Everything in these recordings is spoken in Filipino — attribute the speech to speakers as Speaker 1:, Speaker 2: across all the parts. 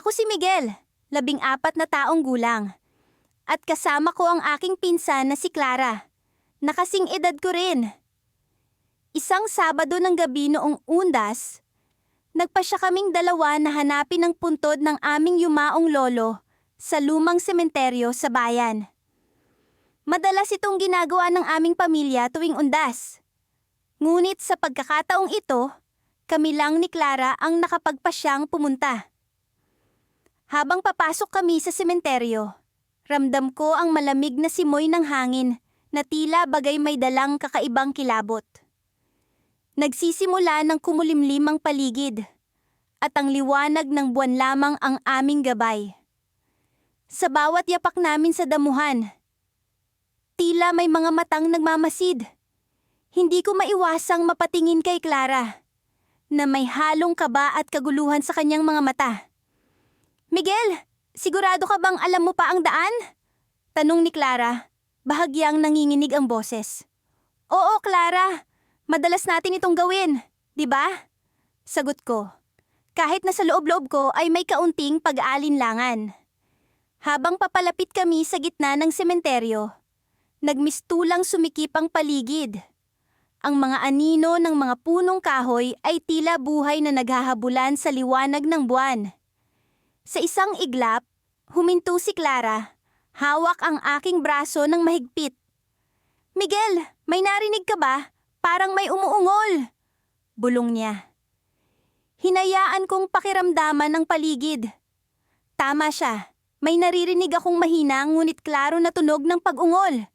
Speaker 1: Ako si Miguel, 14 na taong gulang. At kasama ko ang aking pinsan na si Clara. Nakasing edad ko rin. Isang Sabado ng gabi noong Undas, nagpasya kaming dalawa na hanapin ang puntod ng aming yumaong lolo sa lumang sementeryo sa bayan. Madalas itong ginagawa ng aming pamilya tuwing Undas. Ngunit sa pagkakataong ito, kami lang ni Clara ang nakapagpasyang pumunta. Habang papasok kami sa sementeryo, ramdam ko ang malamig na simoy ng hangin na tila bagay may dalang kakaibang kilabot. Nagsisimula ng kumulimlim ang paligid at ang liwanag ng buwan lamang ang aming gabay. Sa bawat yapak namin sa damuhan, tila may mga matang nagmamasid. Hindi ko maiwasang mapatingin kay Clara na may halong kaba at kaguluhan sa kanyang mga mata. "Miguel, sigurado ka bang alam mo pa ang daan?" Tanong ni Clara, bahagyang nanginginig ang boses. "Oo, Clara. Madalas natin itong gawin, di ba?" Sagot ko, kahit na sa loob-loob ko ay may kaunting pag-aalinlangan. Habang papalapit kami sa gitna ng sementeryo, nagmistulang sumikip ang paligid. Ang mga anino ng mga punong kahoy ay tila buhay na naghahabulan sa liwanag ng buwan. Sa isang iglap, huminto si Clara. Hawak ang aking braso ng mahigpit. "Miguel, may narinig ka ba? Parang may umuungol." Bulong niya. Hinayaan kong pakiramdaman ang paligid. Tama siya. May naririnig akong mahina ngunit klaro na tunog ng pag-ungol.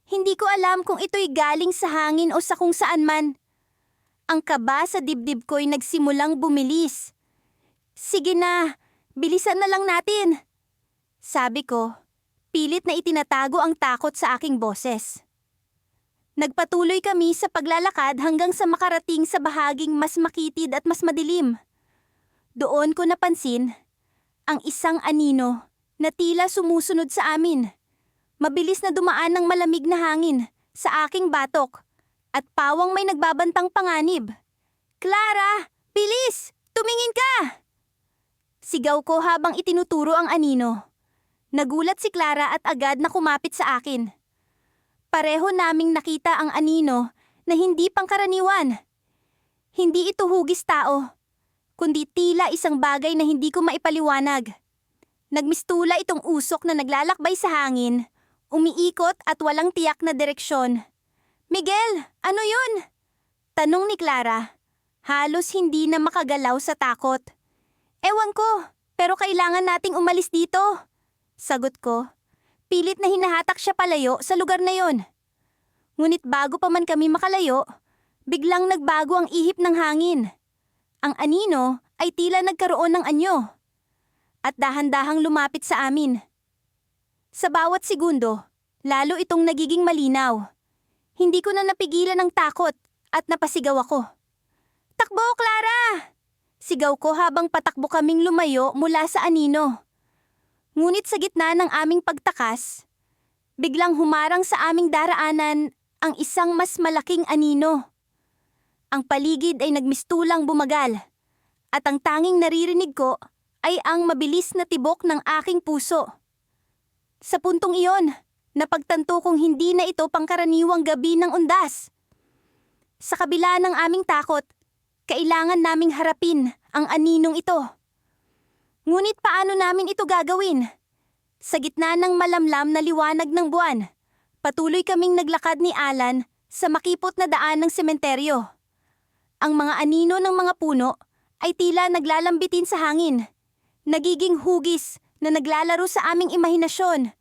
Speaker 1: Hindi ko alam kung ito'y galing sa hangin o sa kung saan man. Ang kaba sa dibdib ko'y nagsimulang bumilis. "Sige na, bilisan na lang natin," sabi ko, pilit na itinatago ang takot sa aking boses. Nagpatuloy kami sa paglalakad hanggang sa makarating sa bahaging mas makitid at mas madilim. Doon ko napansin ang isang anino na tila sumusunod sa amin. Mabilis na dumaan ng malamig na hangin sa aking batok at pawang may nagbabantang panganib. "Clara, bilis! Tumingin ka!" Sigaw ko habang itinuturo ang anino. Nagulat si Clara at agad na kumapit sa akin. Pareho naming nakita ang anino na hindi pangkaraniwan. Hindi ito hugis tao, kundi tila isang bagay na hindi ko maipaliwanag. Nagmistula itong usok na naglalakbay sa hangin, umiikot at walang tiyak na direksyon. "Miguel, ano yun?" Tanong ni Clara. Halos hindi na makagalaw sa takot. "Ewan ko, pero kailangan nating umalis dito," sagot ko. Pilit na hinahatak siya palayo sa lugar na yon. Ngunit bago pa man kami makalayo, biglang nagbago ang ihip ng hangin. Ang anino ay tila nagkaroon ng anyo at dahan-dahang lumapit sa amin. Sa bawat segundo, lalo itong nagiging malinaw. Hindi ko na napigilan ang takot at napasigaw ako. "Takbo, Clara!" Sigaw ko habang patakbo kaming lumayo mula sa anino. Ngunit sa gitna ng aming pagtakas, biglang humarang sa aming daraanan ang isang mas malaking anino. Ang paligid ay nagmistulang bumagal at ang tanging naririnig ko ay ang mabilis na tibok ng aking puso. Sa puntong iyon, napagtanto kong hindi na ito pangkaraniwang gabi ng Undas. Sa kabila ng aming takot, kailangan naming harapin ang aninong ito. Ngunit paano namin ito gagawin? Sa gitna ng malamlam na liwanag ng buwan, patuloy kaming naglakad ni Alan sa makipot na daan ng sementeryo. Ang mga anino ng mga puno ay tila naglalambitin sa hangin, nagiging hugis na naglalaro sa aming imahinasyon.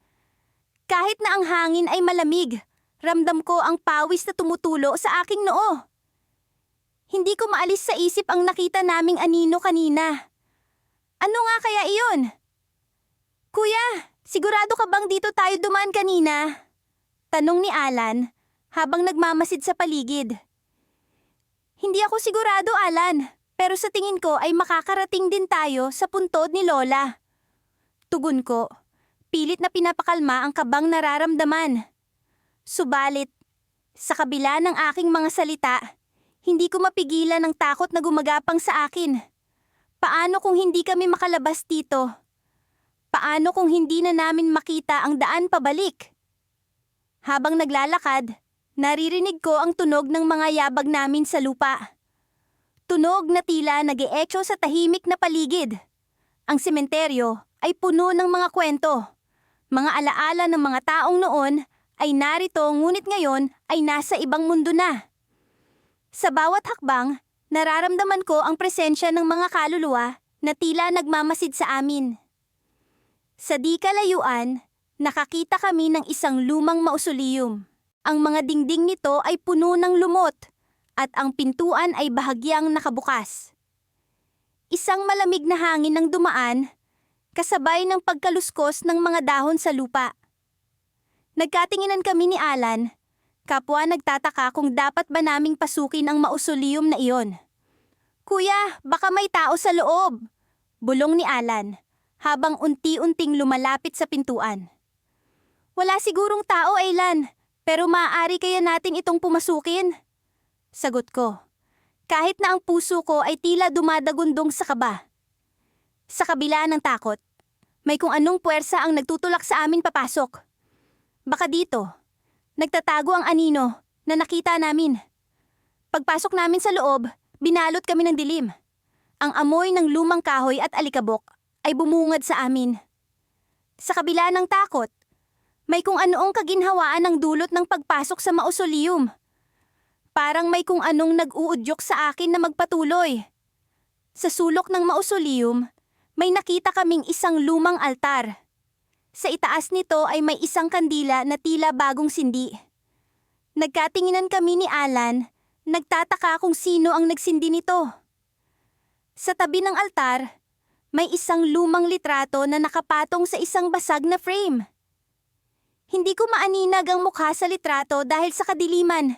Speaker 1: Kahit na ang hangin ay malamig, ramdam ko ang pawis na tumutulo sa aking noo. Hindi ko maalis sa isip ang nakita naming anino kanina. Ano nga kaya iyon? "Kuya, sigurado ka bang dito tayo dumaan kanina?" Tanong ni Alan habang nagmamasid sa paligid. "Hindi ako sigurado, Alan, pero sa tingin ko ay makakarating din tayo sa puntod ni Lola." Tugon ko, pilit na pinapakalma ang kabang nararamdaman. Subalit, sa kabila ng aking mga salita, hindi ko mapigilan ang takot na gumagapang sa akin. Paano kung hindi kami makalabas dito? Paano kung hindi na namin makita ang daan pabalik? Habang naglalakad, naririnig ko ang tunog ng mga yabag namin sa lupa. Tunog na tila nag-eecho sa tahimik na paligid. Ang sementeryo ay puno ng mga kwento. Mga alaala ng mga taong noon ay narito ngunit ngayon ay nasa ibang mundo na. Sa bawat hakbang, nararamdaman ko ang presensya ng mga kaluluwa na tila nagmamasid sa amin. Sa di kalayuan, nakakita kami ng isang lumang mausoleum. Ang mga dingding nito ay puno ng lumot at ang pintuan ay bahagyang nakabukas. Isang malamig na hangin ang dumaan, kasabay ng pagkaluskos ng mga dahon sa lupa. Nagkatinginan kami ni Alan, kapwa nagtataka kung dapat ba naming pasukin ang mausoleum na iyon. "Kuya, baka may tao sa loob," bulong ni Alan, habang unti-unting lumalapit sa pintuan. "Wala sigurong tao, Alan, pero maaari kaya natin itong pumasukin?" Sagot ko, kahit na ang puso ko ay tila dumadagundong sa kaba. Sa kabila ng takot, may kung anong puwersa ang nagtutulak sa amin papasok. Baka dito, nagtatago ang anino na nakita namin. Pagpasok namin sa loob, binalot kami ng dilim. Ang amoy ng lumang kahoy at alikabok ay bumungad sa amin. Sa kabila ng takot, may kung anoong kaginhawaan ang dulot ng pagpasok sa mausoleum. Parang may kung anong nag-uudyok sa akin na magpatuloy. Sa sulok ng mausoleum, may nakita kaming isang lumang altar. Sa itaas nito ay may isang kandila na tila bagong sindi. Nagkatinginan kami ni Alan, nagtataka kung sino ang nagsindi nito. Sa tabi ng altar, may isang lumang litrato na nakapatong sa isang basag na frame. Hindi ko maaninag ang mukha sa litrato dahil sa kadiliman,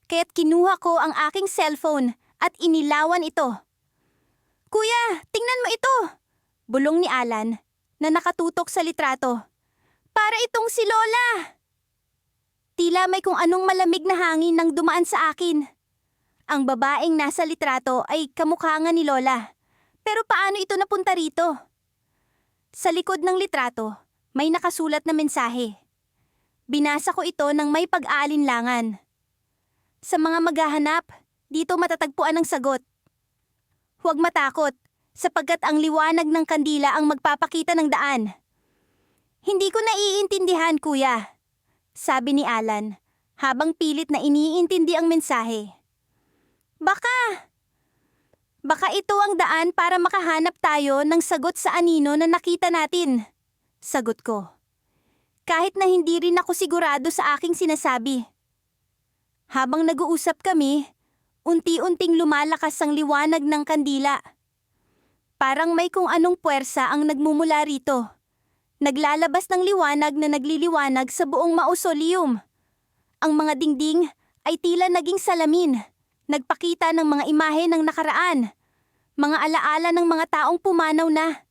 Speaker 1: kaya't kinuha ko ang aking cellphone at inilawan ito. "Kuya, tingnan mo ito!" bulong ni Alan na nakatutok sa litrato. "Para itong si Lola!" Tila may kung anong malamig na hangin nang dumaan sa akin. Ang babaeng nasa litrato ay kamukha nga ni Lola. Pero paano ito napunta rito? Sa likod ng litrato, may nakasulat na mensahe. Binasa ko ito ng may pag-aalinlangan. "Sa mga maghahanap, dito matatagpuan ang sagot. Huwag matakot, sapagkat ang liwanag ng kandila ang magpapakita ng daan." "Hindi ko naiintindihan, kuya," sabi ni Alan, habang pilit na iniintindi ang mensahe. Baka ito ang daan para makahanap tayo ng sagot sa anino na nakita natin," sagot ko. Kahit na hindi rin ako sigurado sa aking sinasabi. Habang nag-uusap kami, unti-unting lumalakas ang liwanag ng kandila. Parang may kung anong puwersa ang nagmumula rito. Naglalabas ng liwanag na nagliliwanag sa buong mausoleum. Ang mga dingding ay tila naging salamin, nagpakita ng mga imahe ng nakaraan, mga alaala ng mga taong pumanaw na.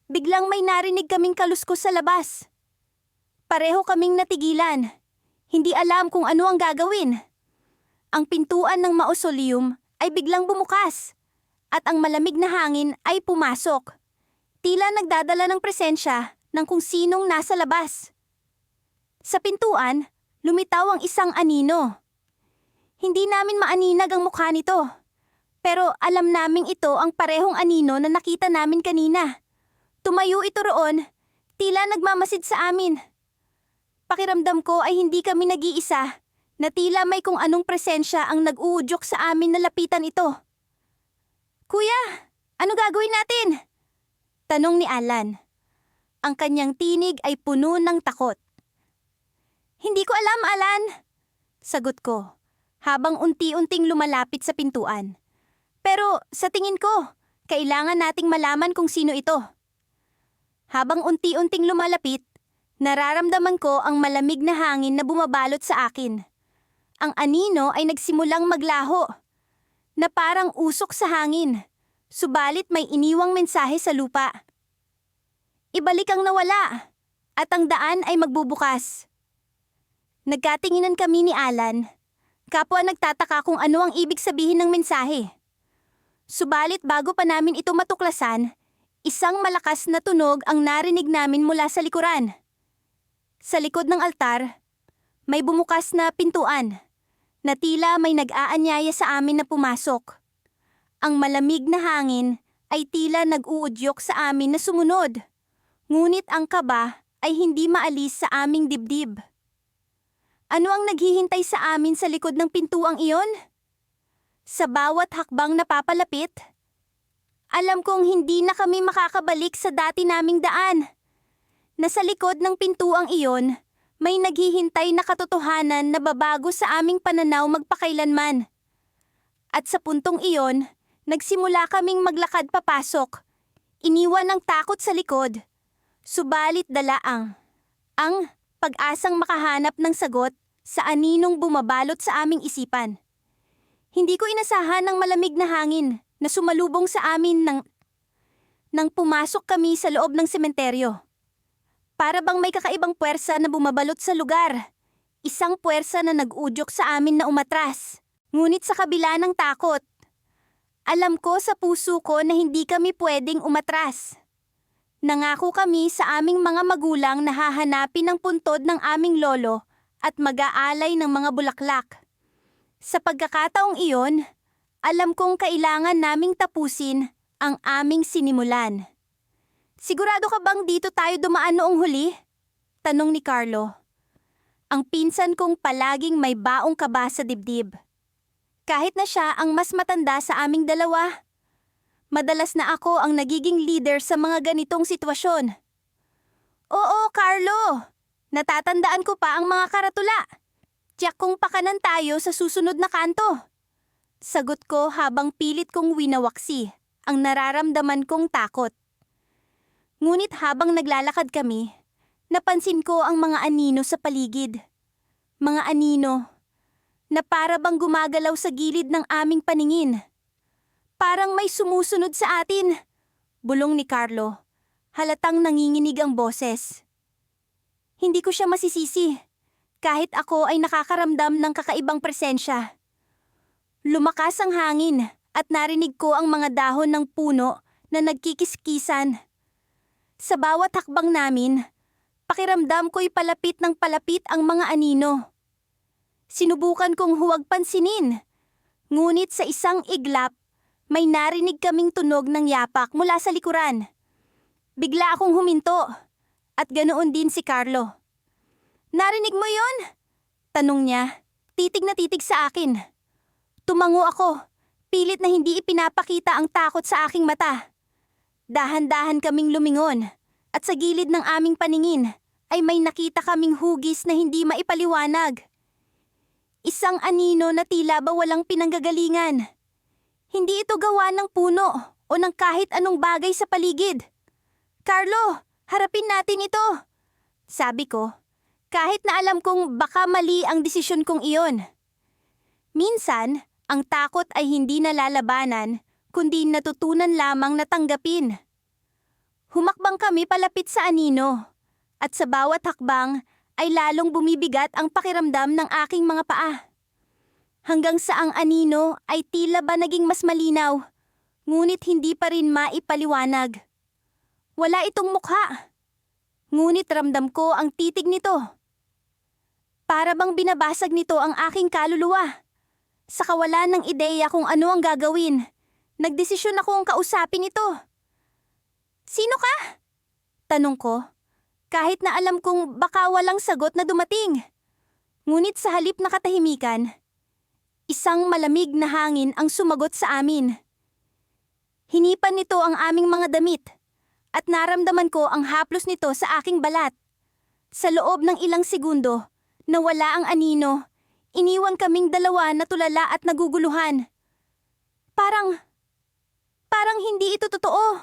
Speaker 1: Biglang may narinig kaming kaluskos sa labas. Pareho kaming natigilan. Hindi alam kung ano ang gagawin. Ang pintuan ng mausoleum ay biglang bumukas at ang malamig na hangin ay pumasok. Tila nagdadala ng presensya ng kung sinong nasa labas. Sa pintuan, lumitaw ang isang anino. Hindi namin maaninag ang mukha nito, pero alam naming ito ang parehong anino na nakita namin kanina. Tumayo ito roon, tila nagmamasid sa amin. Pakiramdam ko ay hindi kami nag-iisa, na tila may kung anong presensya ang nag-uudyok sa amin na lapitan ito. "Kuya, ano gagawin natin?" tanong ni Alan. Ang kanyang tinig ay puno ng takot. "Hindi ko alam, Alan," sagot ko, habang unti-unting lumalapit sa pintuan. "Pero sa tingin ko, kailangan nating malaman kung sino ito." Habang unti-unting lumalapit, nararamdaman ko ang malamig na hangin na bumabalot sa akin. Ang anino ay nagsimulang maglaho, na parang usok sa hangin, subalit may iniwang mensahe sa lupa. Ibalik ang nawala, at ang daan ay magbubukas. Nagkatinginan kami ni Alan, kapwa nagtataka kung ano ang ibig sabihin ng mensahe. Subalit bago pa namin ito matuklasan, isang malakas na tunog ang narinig namin mula sa likuran. Sa likod ng altar, may bumukas na pintuan na tila may nag-aanyaya sa amin na pumasok. Ang malamig na hangin ay tila nag-uudyok sa amin na sumunod. Ngunit ang kaba ay hindi maalis sa aming dibdib. Ano ang naghihintay sa amin sa likod ng pintuang iyon? Sa bawat hakbang napapalapit, alam kong hindi na kami makakabalik sa dati naming daan. Nasa likod ng pintuang iyon, may naghihintay na katotohanan na babago sa aming pananaw magpakailanman. At sa puntong iyon, nagsimula kaming maglakad papasok. Iniwan ang takot sa likod. Subalit dala ang pag-asang makahanap ng sagot sa aninong bumabalot sa aming isipan. Hindi ko inasahan ng malamig na hangin na sumalubong sa amin nang pumasok kami sa loob ng sementeryo. Para bang may kakaibang puwersa na bumabalot sa lugar. Isang puwersa na nag-udyok sa amin na umatras. Ngunit sa kabila ng takot, alam ko sa puso ko na hindi kami pwedeng umatras. Nangako kami sa aming mga magulang na hahanapin ang puntod ng aming lolo at mag-aalay ng mga bulaklak. Sa pagkakataong iyon, alam kong kailangan naming tapusin ang aming sinimulan. Sigurado ka bang dito tayo dumaan noong huli? Tanong ni Carlo. Ang pinsan kong palaging may baong kaba sa dibdib. Kahit na siya ang mas matanda sa aming dalawa, madalas na ako ang nagiging leader sa mga ganitong sitwasyon. Oo, Carlo. Natatandaan ko pa ang mga karatula. Tiyak kong pakanan tayo sa susunod na kanto. Sagot ko habang pilit kong winawaksi ang nararamdaman kong takot. Ngunit habang naglalakad kami, napansin ko ang mga anino sa paligid. Mga anino na para bang gumagalaw sa gilid ng aming paningin. Parang may sumusunod sa atin, bulong ni Carlo. Halatang nanginginig ang boses. Hindi ko siya masisisi, kahit ako ay nakakaramdam ng kakaibang presensya. Lumakas ang hangin at narinig ko ang mga dahon ng puno na nagkikiskisan. Sa bawat hakbang namin, pakiramdam ko'y palapit ng palapit ang mga anino. Sinubukan kong huwag pansinin, ngunit sa isang iglap, may narinig kaming tunog ng yapak mula sa likuran. Bigla akong huminto, at ganoon din si Carlo. Narinig mo yon? Tanong niya, titig na titig sa akin. Tumango ako, pilit na hindi ipinapakita ang takot sa aking mata. Dahan-dahan kaming lumingon, at sa gilid ng aming paningin ay may nakita kaming hugis na hindi maipaliwanag. Isang anino na tila ba walang pinanggagalingan. Hindi ito gawa ng puno o ng kahit anong bagay sa paligid. Carlo, harapin natin ito, sabi ko, kahit na alam kong baka mali ang desisyon kong iyon. Minsan, ang takot ay hindi nalalabanan, kundi natutunan lamang na tanggapin. Humakbang kami palapit sa anino, at sa bawat hakbang ay lalong bumibigat ang pakiramdam ng aking mga paa. Hanggang sa ang anino ay tila ba naging mas malinaw, ngunit hindi pa rin maipaliwanag. Wala itong mukha, ngunit ramdam ko ang titig nito. Para bang binabasag nito ang aking kaluluwa. Sa kawalan ng ideya kung ano ang gagawin, nagdesisyon akong kausapin ito. Sino ka? Tanong ko. Kahit na alam kong baka walang sagot na dumating. Ngunit sa halip na katahimikan, isang malamig na hangin ang sumagot sa amin. Hinipan nito ang aming mga damit at naramdaman ko ang haplos nito sa aking balat. Sa loob ng ilang segundo, nawala ang anino. Iniwan kaming dalawa na tulala at naguguluhan. Parang hindi ito totoo,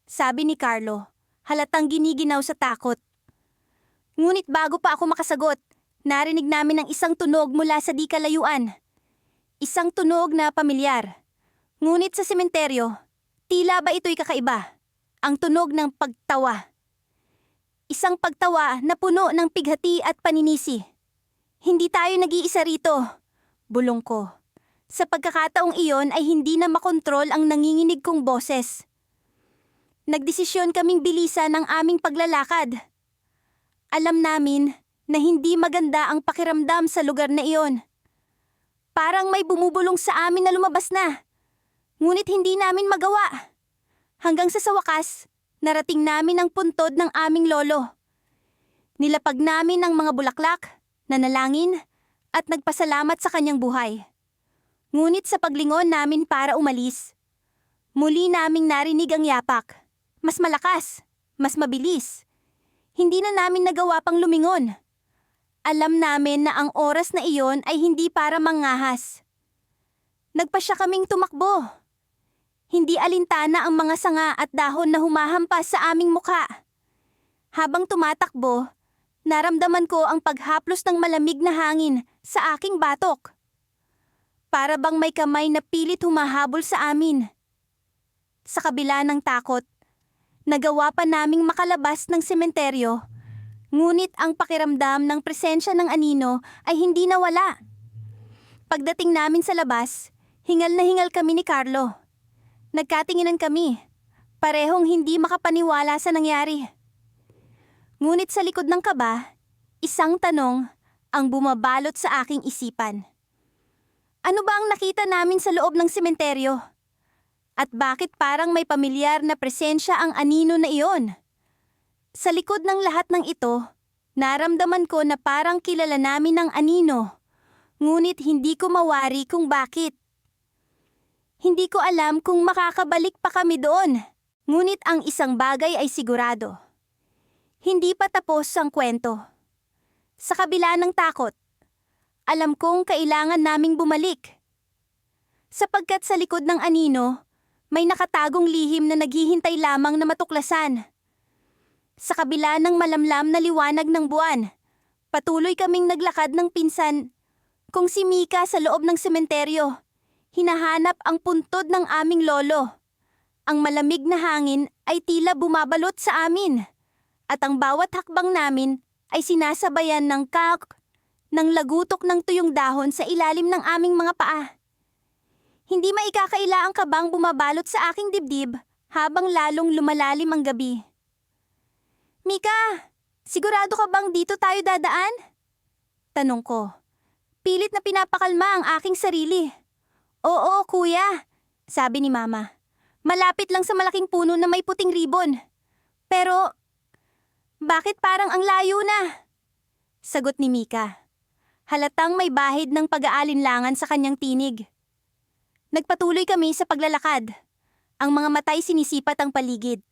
Speaker 1: sabi ni Carlo. Halatang giniginaw sa takot. Ngunit bago pa ako makasagot, narinig namin ang isang tunog mula sa di kalayuan. Isang tunog na pamilyar. Ngunit sa sementeryo, tila ba ito'y kakaiba? Ang tunog ng pagtawa. Isang pagtawa na puno ng pighati at paninisi. Hindi tayo nag-iisa rito, bulong ko. Sa pagkakataong iyon ay hindi na makontrol ang nanginginig kong boses. Nagdesisyon kaming bilisan ang aming paglalakad. Alam namin na hindi maganda ang pakiramdam sa lugar na iyon. Parang may bumubulong sa amin na lumabas na. Ngunit hindi namin magawa. Hanggang sa wakas, narating namin ang puntod ng aming lolo. Nilapag namin ang mga bulaklak, nanalangin, at nagpasalamat sa kanyang buhay. Ngunit sa paglingon namin para umalis, muli naming narinig ang yapak. Mas malakas, mas mabilis. Hindi na namin nagawa pang lumingon. Alam namin na ang oras na iyon ay hindi para mangahas. Nagpasya kaming tumakbo. Hindi alintana ang mga sanga at dahon na humahampas sa aming mukha. Habang tumatakbo, naramdaman ko ang paghaplos ng malamig na hangin sa aking batok. Para bang may kamay na pilit humahabol sa amin. Sa kabila ng takot, nagawa pa naming makalabas ng sementeryo. Ngunit ang pakiramdam ng presensya ng anino ay hindi nawala. Pagdating namin sa labas, hingal na hingal kami ni Carlo. Nagkatinginan kami, parehong hindi makapaniwala sa nangyari. Ngunit sa likod ng kaba, isang tanong ang bumabalot sa aking isipan. Ano ba ang nakita namin sa loob ng sementeryo? At bakit parang may pamilyar na presensya ang anino na iyon? Sa likod ng lahat ng ito, naramdaman ko na parang kilala namin ang anino, ngunit hindi ko mawari kung bakit. Hindi ko alam kung makakabalik pa kami doon, ngunit ang isang bagay ay sigurado. Hindi pa tapos ang kwento. Sa kabila ng takot, alam kong kailangan naming bumalik. Sapagkat sa likod ng anino, may nakatagong lihim na naghihintay lamang na matuklasan. Sa kabila ng malamlam na liwanag ng buwan, patuloy kaming naglakad ng pinsan kung si Mika sa loob ng sementeryo. Hinahanap ang puntod ng aming lolo. Ang malamig na hangin ay tila bumabalot sa amin. At ang bawat hakbang namin ay sinasabayan ng ng lagutok ng tuyong dahon sa ilalim ng aming mga paa. Hindi maikakaila ang kabang bumabalot sa aking dibdib habang lalong lumalalim ang gabi. Mika, sigurado ka bang dito tayo dadaan? Tanong ko. Pilit na pinapakalma ang aking sarili. Oo, kuya, sabi ni Mama. Malapit lang sa malaking puno na may puting ribon. Pero, bakit parang ang layo na? Sagot ni Mika. Halatang may bahid ng pag-aalinlangan sa kanyang tinig. Nagpatuloy kami sa paglalakad. Ang mga matay sinisipat ang paligid.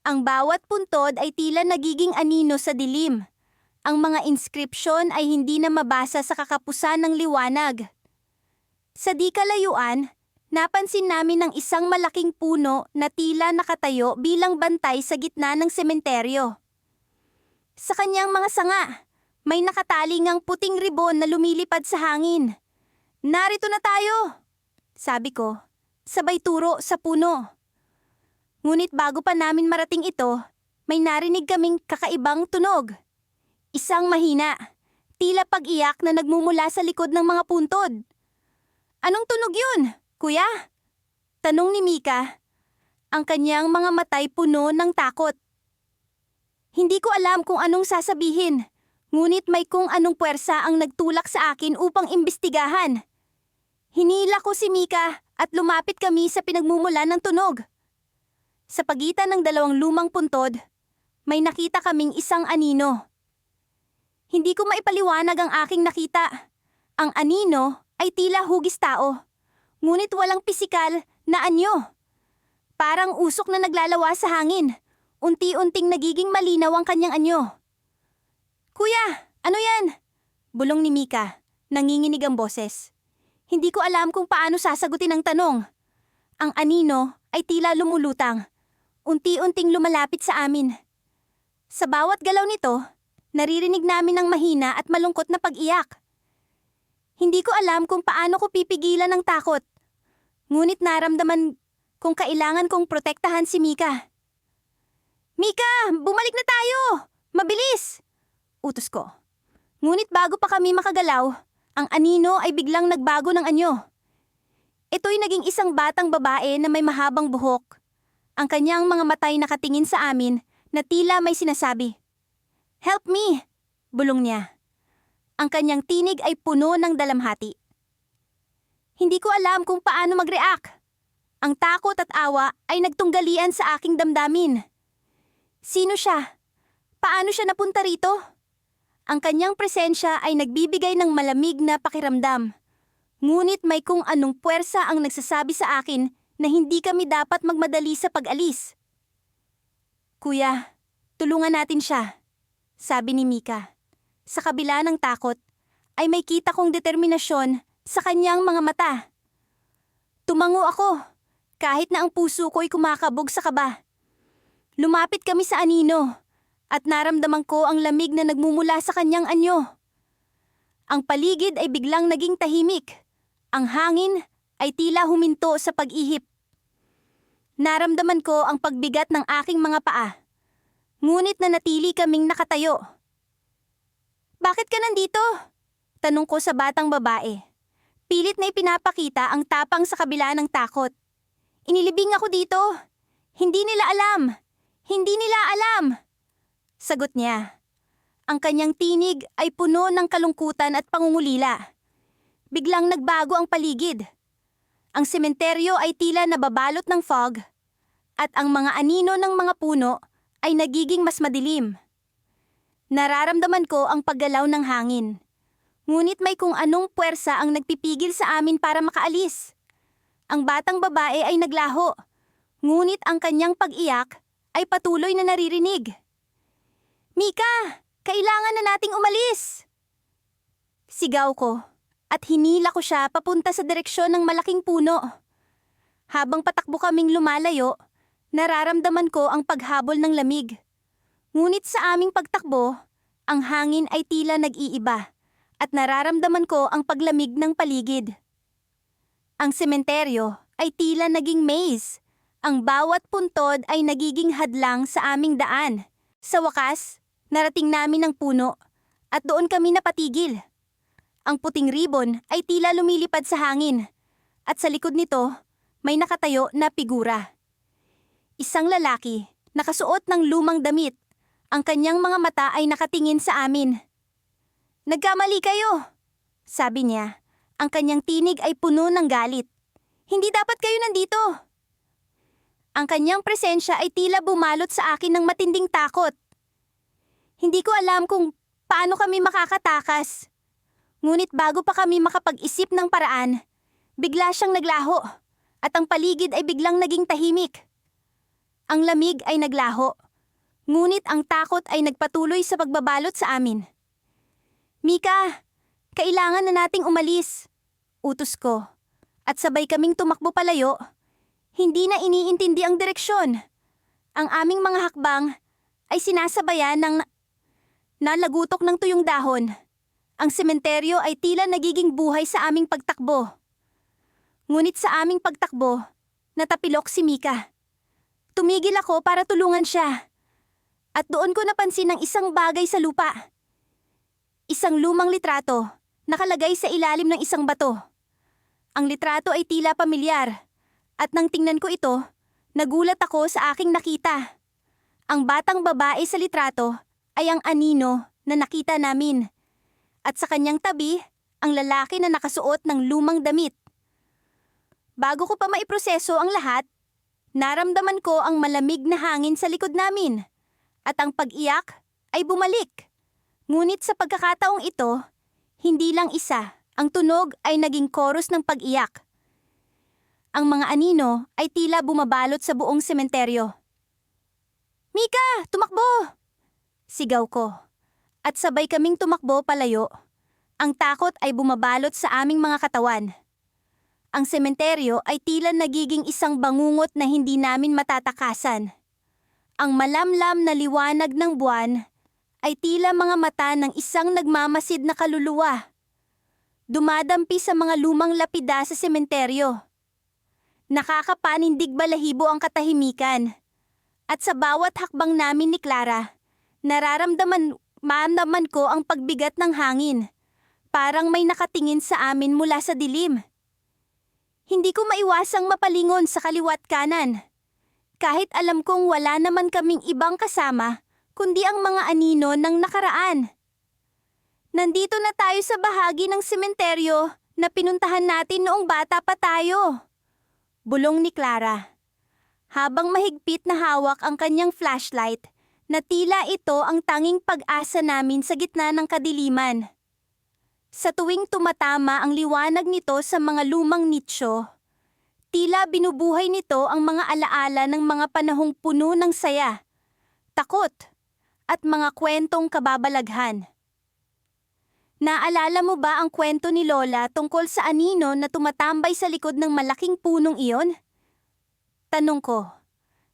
Speaker 1: Ang bawat puntod ay tila nagiging anino sa dilim. Ang mga inskripsyon ay hindi na mabasa sa kakapusan ng liwanag. Sa di kalayuan, napansin namin ang isang malaking puno na tila nakatayo bilang bantay sa gitna ng sementeryo. Sa kanyang mga sanga, may nakatali ngang puting ribon na lumilipad sa hangin. Narito na tayo, sabi ko, sabay turo sa puno. Ngunit bago pa namin marating ito, may narinig kaming kakaibang tunog. Isang mahina, tila pag-iyak na nagmumula sa likod ng mga puntod. Anong tunog yun, kuya? Tanong ni Mika. Ang kanyang mga matay puno ng takot. Hindi ko alam kung anong sasabihin, ngunit may kung anong puwersa ang nagtulak sa akin upang imbestigahan. Hinila ko si Mika at lumapit kami sa pinagmumulan ng tunog. Sa pagitan ng dalawang lumang puntod, may nakita kaming isang anino. Hindi ko maipaliwanag ang aking nakita. Ang anino ay tila hugis tao, ngunit walang pisikal na anyo. Parang usok na naglalawa sa hangin. Unti-unting nagiging malinaw ang kanyang anyo. Kuya, ano yan? Bulong ni Mika, nanginginig ang boses. Hindi ko alam kung paano sasagutin ang tanong. Ang anino ay tila lumulutang. Unti-unting lumalapit sa amin. Sa bawat galaw nito, naririnig namin ang mahina at malungkot na pag-iyak. Hindi ko alam kung paano ko pipigilan ang takot. Ngunit naramdaman kung kailangan kong protektahan si Mika. Mika, bumalik na tayo! Mabilis! Utos ko. Ngunit bago pa kami makagalaw, Ang anino ay biglang nagbago ng anyo. Ito'y naging isang batang babae na may mahabang buhok. Ang kanyang mga matay nakatingin sa amin na tila may sinasabi. "Help me!" bulong niya. Ang kanyang tinig ay puno ng dalamhati. Hindi ko alam kung paano mag-react. Ang takot at awa ay nagtunggalian sa aking damdamin. Sino siya? Paano siya napunta rito? Ang kanyang presensya ay nagbibigay ng malamig na pakiramdam. Ngunit may kung anong puwersa ang nagsasabi sa akin na hindi kami dapat magmadali sa pag-alis. "Kuya, tulungan natin siya," sabi ni Mika. Sa kabila ng takot, ay may kita kong determinasyon sa kanyang mga mata. Tumango ako, kahit na ang puso ko'y kumakabog sa kaba. Lumapit kami sa anino, at naramdaman ko ang lamig na nagmumula sa kanyang anyo. Ang paligid ay biglang naging tahimik. Ang hangin ay tila huminto sa pag-ihip. Naramdaman ko ang pagbigat ng aking mga paa. Ngunit nanatili kaming nakatayo. "Bakit ka nandito?" tanong ko sa batang babae. Pilit na ipinapakita ang tapang sa kabila ng takot. "Inilibing ako dito. Hindi nila alam. Hindi nila alam." Sagot niya. Ang kanyang tinig ay puno ng kalungkutan at pangungulila. Biglang nagbago ang paligid. Ang sementeryo ay tila nababalot ng fog, at ang mga anino ng mga puno ay nagiging mas madilim. Nararamdaman ko ang paggalaw ng hangin. Ngunit may kung anong puwersa ang nagpipigil sa amin para makaalis. Ang batang babae ay naglaho, ngunit ang kanyang pag-iyak ay patuloy na naririnig. "Mika, kailangan na nating umalis!" Sigaw ko, at hinila ko siya papunta sa direksyon ng malaking puno. Habang patakbo kaming lumalayo, nararamdaman ko ang paghabol ng lamig. Ngunit sa aming pagtakbo, ang hangin ay tila nag-iiba, at nararamdaman ko ang paglamig ng paligid. Ang sementeryo ay tila naging maze. Ang bawat puntod ay nagiging hadlang sa aming daan. Sa wakas, narating namin ang puno, at doon kami napatigil. Ang puting ribbon ay tila lumilipad sa hangin, at sa likod nito, may nakatayo na figura. Isang lalaki, nakasuot ng lumang damit. Ang kanyang mga mata ay nakatingin sa amin. "Nagkamali kayo," sabi niya. Ang kanyang tinig ay puno ng galit. "Hindi dapat kayo nandito." Ang kanyang presensya ay tila bumalot sa akin ng matinding takot. Hindi ko alam kung paano kami makakatakas. Ngunit bago pa kami makapag-isip ng paraan, bigla siyang naglaho, at ang paligid ay biglang naging tahimik. Ang lamig ay naglaho, ngunit ang takot ay nagpatuloy sa pagbabalot sa amin. "Mika, kailangan na nating umalis," utos ko, at sabay kaming tumakbo palayo. Hindi na iniintindi ang direksyon. Ang aming mga hakbang ay sinasabayan ng nalagutok ng tuyong dahon. Ang sementeryo ay tila nagiging buhay sa aming pagtakbo. Ngunit sa aming pagtakbo, natapilok si Mika. Tumigil ako para tulungan siya. At doon ko napansin ang isang bagay sa lupa. Isang lumang litrato, nakalagay sa ilalim ng isang bato. Ang litrato ay tila pamilyar, at nang tingnan ko ito, nagulat ako sa aking nakita. Ang batang babae sa litrato ay ang anino na nakita namin, at sa kanyang tabi, ang lalaki na nakasuot ng lumang damit. Bago ko pa maiproseso ang lahat, naramdaman ko ang malamig na hangin sa likod namin, at ang pag-iyak ay bumalik. Ngunit sa pagkakataong ito, hindi lang isa, ang tunog ay naging chorus ng pag-iyak. Ang mga anino ay tila bumabalot sa buong sementeryo. "Mika, tumakbo!" Sigaw ko. At sabay kaming tumakbo palayo. Ang takot ay bumabalot sa aming mga katawan. Ang sementeryo ay tila nagiging isang bangungot na hindi namin matatakasan. Ang malamlam na liwanag ng buwan ay tila mga mata ng isang nagmamasid na kaluluwa. Dumadampi sa mga lumang lapida sa sementeryo. Nakakapanindig balahibo ang katahimikan. At sa bawat hakbang namin ni Clara, nararamdaman ko ang pagbigat ng hangin. Parang may nakatingin sa amin mula sa dilim. Hindi ko maiwasang mapalingon sa kaliwat kanan. Kahit alam kong wala naman kaming ibang kasama, kundi ang mga anino ng nakaraan. Nandito na tayo sa bahagi ng sementeryo na pinuntahan natin noong bata pa tayo. Bulong ni Clara. Habang mahigpit na hawak ang kanyang flashlight, na tila ito ang tanging pag-asa namin sa gitna ng kadiliman. Sa tuwing tumatama ang liwanag nito sa mga lumang nicho, tila binubuhay nito ang mga alaala ng mga panahong puno ng saya, takot, at mga kwentong kababalaghan. Naalala mo ba ang kwento ni Lola tungkol sa anino na tumatambay sa likod ng malaking punong iyon? Tanong ko,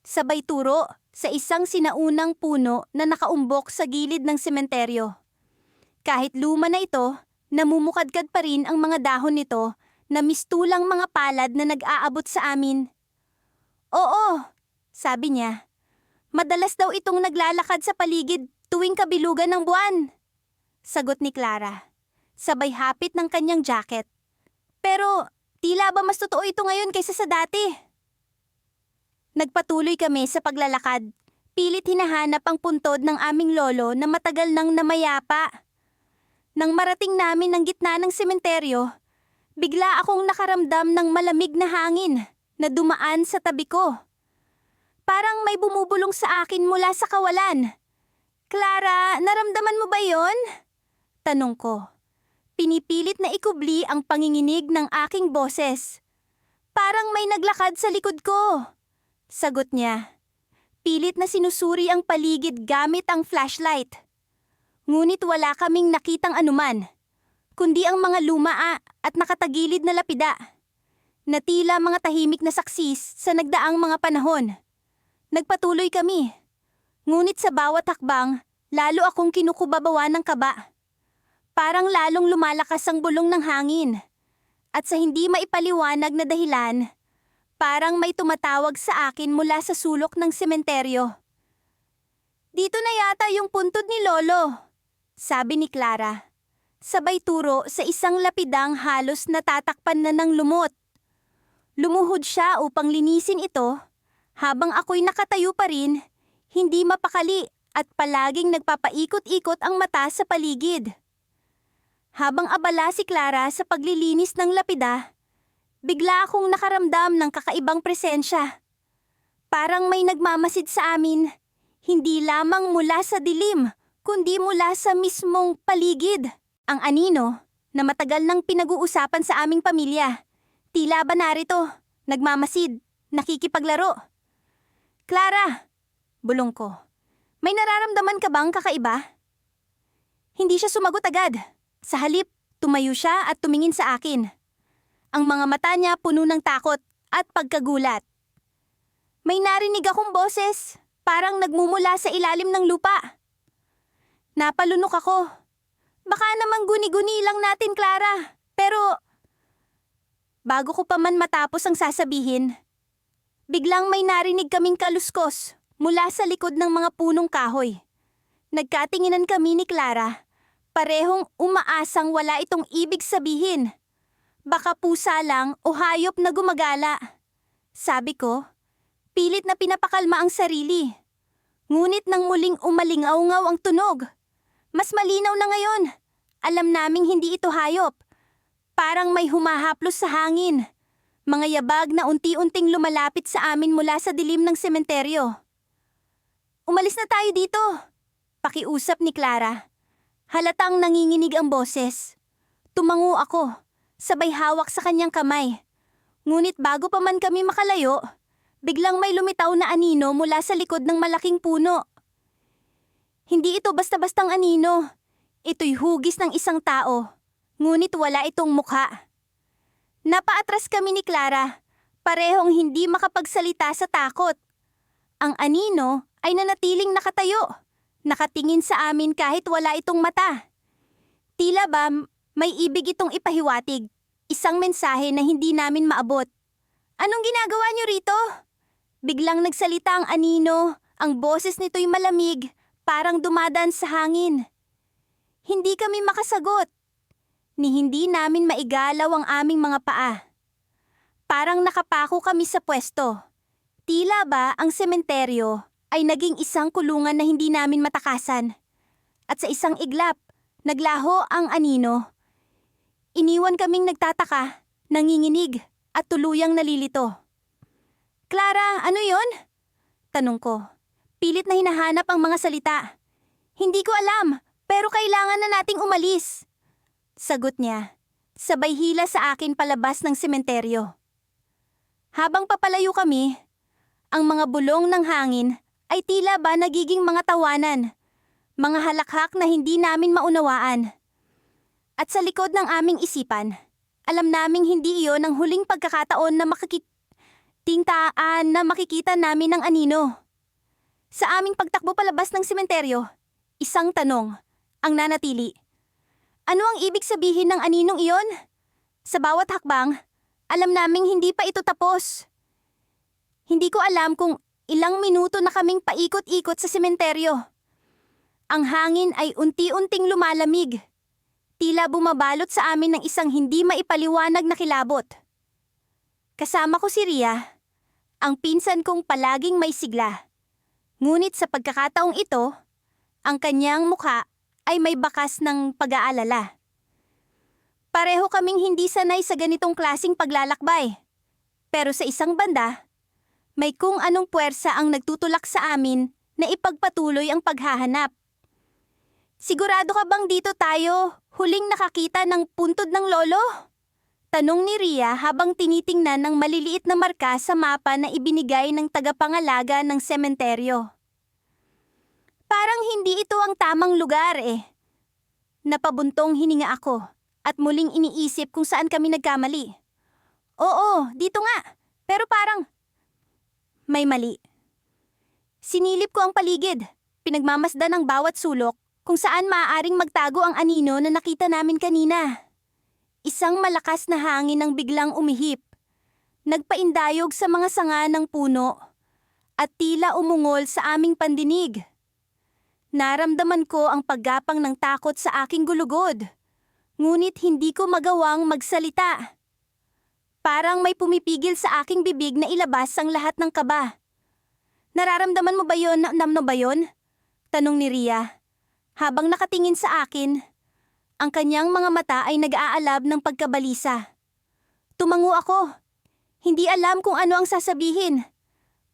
Speaker 1: sabay turo sa isang sinaunang puno na nakaumbok sa gilid ng sementeryo. Kahit luma na ito, namumukadkad pa rin ang mga dahon nito na mistulang mga palad na nag-aabot sa amin. Oo, sabi niya. Madalas daw itong naglalakad sa paligid tuwing kabilugan ng buwan. Sagot ni Clara, sabay hapit ng kanyang jacket. Pero tila ba mas totoo ito ngayon kaysa sa dati? Nagpatuloy kami sa paglalakad. Pilit hinahanap ang puntod ng aming lolo na matagal nang namayapa. Nang marating namin ang gitna ng sementeryo, bigla akong nakaramdam ng malamig na hangin na dumaan sa tabi ko. Parang may bumubulong sa akin mula sa kawalan. Clara, naramdaman mo ba yon? Tanong ko. Pinipilit na ikubli ang panginginig ng aking boses. Parang may naglakad sa likod ko. Sagot niya. Pilit na sinusuri ang paligid gamit ang flashlight. Ngunit wala kaming nakitang anuman, kundi ang mga lumaa at nakatagilid na lapida, na tila mga tahimik na saksis sa nagdaang mga panahon. Nagpatuloy kami. Ngunit sa bawat hakbang, lalo akong kinukubabawan ng kaba. Parang lalong lumalakas ang bulong ng hangin. At sa hindi maipaliwanag na dahilan, parang may tumatawag sa akin mula sa sulok ng sementeryo. Dito na yata yung puntod ni Lolo, sabi ni Clara. Sabay turo sa isang lapidang halos natatakpan na ng lumot. Lumuhod siya upang linisin ito, habang ako'y nakatayo pa rin, hindi mapakali at palaging nagpapaikot-ikot ang mata sa paligid. Habang abala si Clara sa paglilinis ng lapida, bigla akong nakaramdam ng kakaibang presensya. Parang may nagmamasid sa amin, hindi lamang mula sa dilim, kundi mula sa mismong paligid. Ang anino na matagal nang pinag-uusapan sa aming pamilya, tila ba narito, nagmamasid, nakikipaglaro. Clara, bulong ko, may nararamdaman ka bang kakaiba? Hindi siya sumagot agad. Sa halip, tumayo siya at tumingin sa akin. Ang mga mata niya puno ng takot at pagkagulat. May narinig akong boses, parang nagmumula sa ilalim ng lupa. Napalunok ako. Baka namang guni-guni lang natin, Clara. Pero, bago ko pa man matapos ang sasabihin, biglang may narinig kaming kaluskos mula sa likod ng mga punong kahoy. Nagkatinginan kami ni Clara. Parehong umaasang wala itong ibig sabihin. Baka pusa lang o hayop na gumagala. Sabi ko, pilit na pinapakalma ang sarili. Ngunit nang muling umalingaw-ngaw ang tunog. Mas malinaw na ngayon. Alam naming hindi ito hayop. Parang may humahaplos sa hangin. Mga yabag na unti-unting lumalapit sa amin mula sa dilim ng sementeryo. Umalis na tayo dito, pakiusap ni Clara. Halatang nanginginig ang boses. Tumango ako, sabay hawak sa kanyang kamay. Ngunit bago pa man kami makalayo, biglang may lumitaw na anino mula sa likod ng malaking puno. Hindi ito basta-bastang anino. Ito'y hugis ng isang tao, ngunit wala itong mukha. Napaatras kami ni Clara, parehong hindi makapagsalita sa takot. Ang anino ay nanatiling nakatayo. Nakatingin sa amin kahit wala itong mata. Tila ba may ibig itong ipahiwatig, isang mensahe na hindi namin maabot. Anong ginagawa niyo rito? Biglang nagsalita ang anino, ang boses nito'y malamig, parang dumadaan sa hangin. Hindi kami makasagot. ni hindi namin maigalaw ang aming mga paa. Parang nakapako kami sa pwesto. Tila ba ang sementeryo ay naging isang kulungan na hindi namin matakasan. At sa isang iglap, naglaho ang anino. Iniwan kaming nagtataka, nanginginig at tuluyang nalilito. Clara, ano yon? Tanong ko. Pilit na hinahanap ang mga salita. Hindi ko alam, pero kailangan na nating umalis. Sagot niya, sabay hila sa akin palabas ng sementeryo. Habang papalayo kami, ang mga bulong ng hangin ay tila ba nagiging mga tawanan, mga halakhak na hindi namin maunawaan. At sa likod ng aming isipan, alam naming hindi iyon ang huling pagkakataon na makikita namin ng anino. Sa aming pagtakbo palabas ng sementeryo, isang tanong ang nanatili. Ano ang ibig sabihin ng aninong iyon? Sa bawat hakbang, alam naming hindi pa ito tapos. Hindi ko alam kung ilang minuto na kaming paikot-ikot sa sementeryo. Ang hangin ay unti-unting lumalamig. Tila bumabalot sa amin ng isang hindi maipaliwanag na kilabot. Kasama ko si Ria, ang pinsan kong palaging may sigla. Ngunit sa pagkakataong ito, ang kanyang mukha ay may bakas ng pag-aalala. Pareho kaming hindi sanay sa ganitong klasing paglalakbay. Pero sa isang banda, may kung anong puwersa ang nagtutulak sa amin na ipagpatuloy ang paghahanap. Sigurado ka bang dito tayo huling nakakita ng puntod ng lolo? Tanong ni Ria habang tinitingnan ng maliliit na marka sa mapa na ibinigay ng tagapangalaga ng sementeryo. Parang hindi ito ang tamang lugar eh. Napabuntong hininga ako at muling iniisip kung saan kami nagkamali. Oo, dito nga. Pero parang may mali. Sinilip ko ang paligid, pinagmamasdan ang bawat sulok kung saan maaaring magtago ang anino na nakita namin kanina. Isang malakas na hangin ang biglang umihip. Nagpaindayog sa mga sanga ng puno at tila umungol sa aming pandinig. Naramdaman ko ang paggapang ng takot sa aking gulugod, ngunit hindi ko magawang magsalita. Parang may pumipigil sa aking bibig na ilabas ang lahat ng kaba. Nararamdaman mo ba yon? Namno ba yon? Tanong ni Ria, habang nakatingin sa akin. Ang kanyang mga mata ay nag-aalab ng pagkabalisa. Tumango ako. Hindi alam kung ano ang sasabihin.